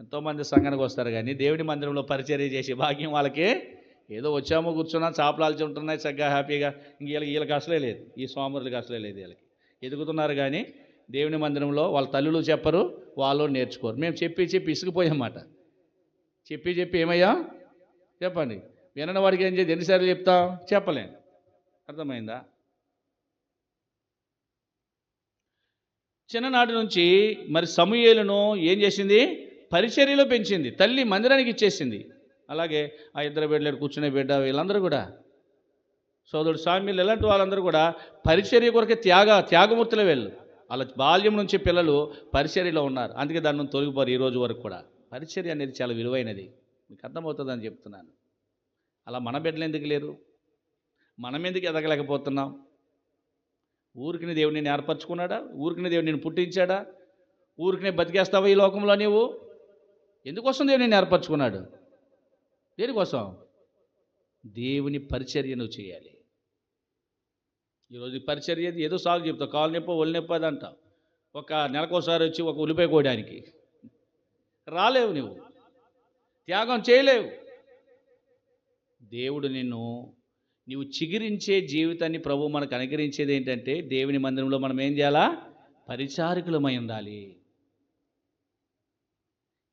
ఎంతోమంది సంఘానికి వస్తారు కానీ దేవుని మందిరంలో పరిచర్య చేసే భాగ్యం వాళ్ళకి ఏదో వచ్చామో కూర్చున్నా చాపలాల్చి ఉంటున్నాయి చక్కగా హ్యాపీగా. ఇంక వీళ్ళకి అసలే లేదు, ఈ సోమరులకి అసలే లేదు. వీళ్ళకి ఎదుగుతున్నారు కానీ దేవుని మందిరంలో వాళ్ళ తల్లులు చెప్పరు, వాళ్ళు నేర్చుకోరు. మేము చెప్పి ఇసుకుపోయామాట. చెప్పి ఏమయ్యా చెప్పండి, వినని వాడికి ఏం చేసి ఎన్నిసార్లు చెప్తాం? చెప్పలేను. అర్థమైందా? చిన్ననాటి నుంచి మరి సమూయేలును ఏం చేసింది? పరిచర్యలో పెంచింది. తల్లి మందిరానికి ఇచ్చేసింది. అలాగే ఆ ఇద్దరు బిడ్డలు కూర్చునే బిడ్డ వీళ్ళందరూ కూడా సోదరుడు సామ్యులు ఇలాంటి వాళ్ళందరూ కూడా పరిచర్య కొరకే త్యాగమూర్తులే వెళ్ళు. వాళ్ళ బాల్యం నుంచి పిల్లలు పరిచర్యలో ఉన్నారు. అందుకే దాన్ని తొలగిపోరు ఈ రోజు వరకు కూడా. పరిచర్య అనేది చాలా విలువైనది. మీకు అర్థమవుతుందని చెప్తున్నాను. అలా మన బిడ్డలు ఎందుకు లేరు? మనం ఎందుకు ఎదగలేకపోతున్నాం? ఊరికిని దేవుడు నిన్ను ఏర్పరచుకున్నాడా? ఊరికిని దేవుడు నిన్ను పుట్టించాడా? ఊరికినే బతికేస్తావా ఈ లోకంలో నీవు? ఎందుకోసం దేవుడు నిన్ను ఏర్పరచుకున్నాడు? దేనికోసం? దేవుని పరిచర్య నువ్వు చేయాలి. ఈరోజు పరిచర్య ఏదో సాగు చెప్తావు, కాలు నొప్పి ఒళ్ళు నొప్పి అది అంటావు. ఒక నెలకోసారి వచ్చి ఒక ఉల్లిపాయ కోయడానికి రాలేవు, నువ్వు త్యాగం చేయలేవు. దేవుడు నీవు చిగురించే జీవితాన్ని ప్రభు మనకు అనుగ్రహించేది ఏంటంటే దేవుని మందిరంలో మనం ఏం చేయాలా? పరిచారకులమై ఉండాలి.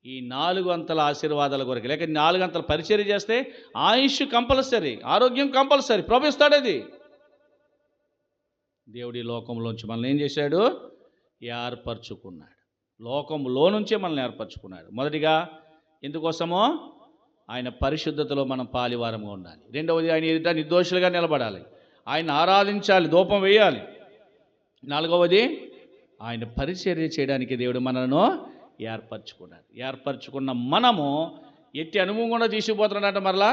ఈ 4 అంతల ఆశీర్వాదాల కొరకు, లేక 4 అంతల పరిచర్య చేస్తే ఆయుష్ కంపల్సరీ, ఆరోగ్యం కంపల్సరీ, ప్రభు ఇస్తాడు. అది దేవుడి లోకంలోంచి మనల్ని ఏం చేశాడు? ఏర్పరచుకున్నాడు. లోకంలో నుంచే మనల్ని ఏర్పరచుకున్నాడు. మొదటిగా ఎందుకోసమో? ఆయన పరిశుద్ధతలో మనం పాలివారంగా ఉండాలి. రెండవది ఆయన ఎదుట నిర్దోషులుగా నిలబడాలి, ఆయన ఆరాధించాలి, ధూపం వేయాలి. నాలుగవది ఆయన పరిచర్య చేయడానికి దేవుడు మనలను ఏర్పరచుకున్నాడు. ఏర్పరచుకున్న మనము ఎట్టి అనుభవం కూడా తీసుకుపోతున్నాడంట. మరలా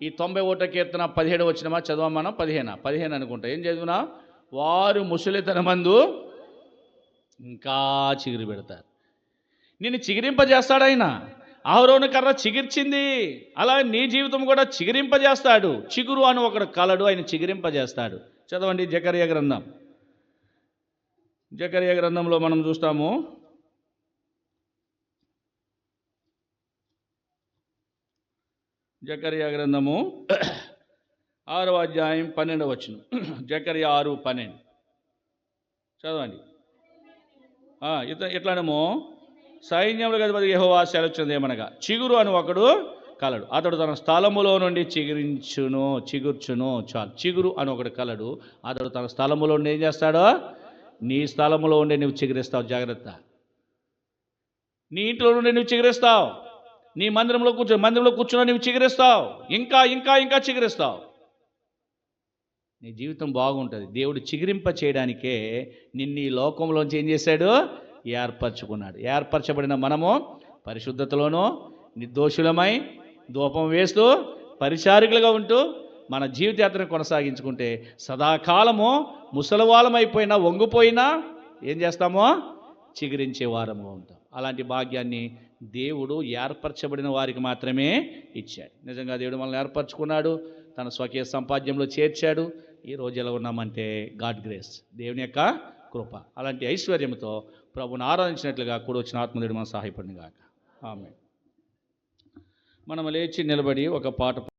ఈ 91 కీర్తన 17 వచ్చినమా చదవ, మనం 15 అనుకుంటా. ఏం చదివినా? వారు ముసలితనమందు ఇంకా చిగురు పెడతారు. నిన్ను చిగిరింపజేస్తాడు ఆయన. అహరోను కర్ర చిగిర్చింది, అలా నీ జీవితం కూడా చిగిరింపజేస్తాడు. చిగురు అని ఒకడు కలడు, ఆయన చిగిరింపజేస్తాడు. చదవండి జకర్యా గ్రంథం. జకర్యా గ్రంథంలో మనం చూస్తాము, జకర్యా గ్రంథము 6వ అధ్యాయం 12వ వచనం. జకర్యా 6:12 చదవండి. ఎట్లానేమో సైన్యములకు అధిపతి యెహోవా సెలవుచ్చింది ఏమనగా, చిగురు అని ఒకడు కలడు, అతడు తన స్థలములో నుండి చిగుర్చును. చాలు. చిగురు అని ఒకడు కలడు, అతడు తన స్థలములో ఉండి ఏం చేస్తాడో? నీ స్థలములో ఉండి నువ్వు చిగురిస్తావు. జాగ్రత్త. నీ ఇంట్లో నుండి నువ్వు చిగురిస్తావు. నీ మందిరంలో కూర్చున్నా నువ్వు చిగురిస్తావు. ఇంకా ఇంకా ఇంకా చిగురిస్తావు. నీ జీవితం బాగుంటుంది. దేవుడు చిగురింప చేయడానికే నిన్ను ఈ లోకంలోంచి ఏం చేశాడు? ఏర్పరచుకున్నాడు. ఏర్పరచబడిన మనము పరిశుద్ధతలోనూ నిర్దోషులమై ధూపం వేస్తూ పరిచారకులుగా ఉంటూ మన జీవిత యాత్రను కొనసాగించుకుంటే సదాకాలము ముసలివాళ్ళమైపోయినా వంగిపోయినా ఏం చేస్తామో? చిగురించే వారము ఉంటాం. అలాంటి భాగ్యాన్ని దేవుడు ఏర్పరచబడిన వారికి మాత్రమే ఇచ్చాడు. నిజంగా దేవుడు మనల్ని ఏర్పరచుకున్నాడు, తన స్వకీయ సంపాద్యంలో చేర్చాడు. ఈరోజు ఎలా ఉన్నామంటే గాడ్ గ్రేస్, దేవుని యొక్క కృప. అలాంటి ఐశ్వర్యంతో ప్రభుని ఆరాధించినట్లుగా కూడా వచ్చిన ఆత్మదేవుడు మనం సహాయపడిన గాక. ఆమేన్. మనం లేచి నిలబడి ఒక పాట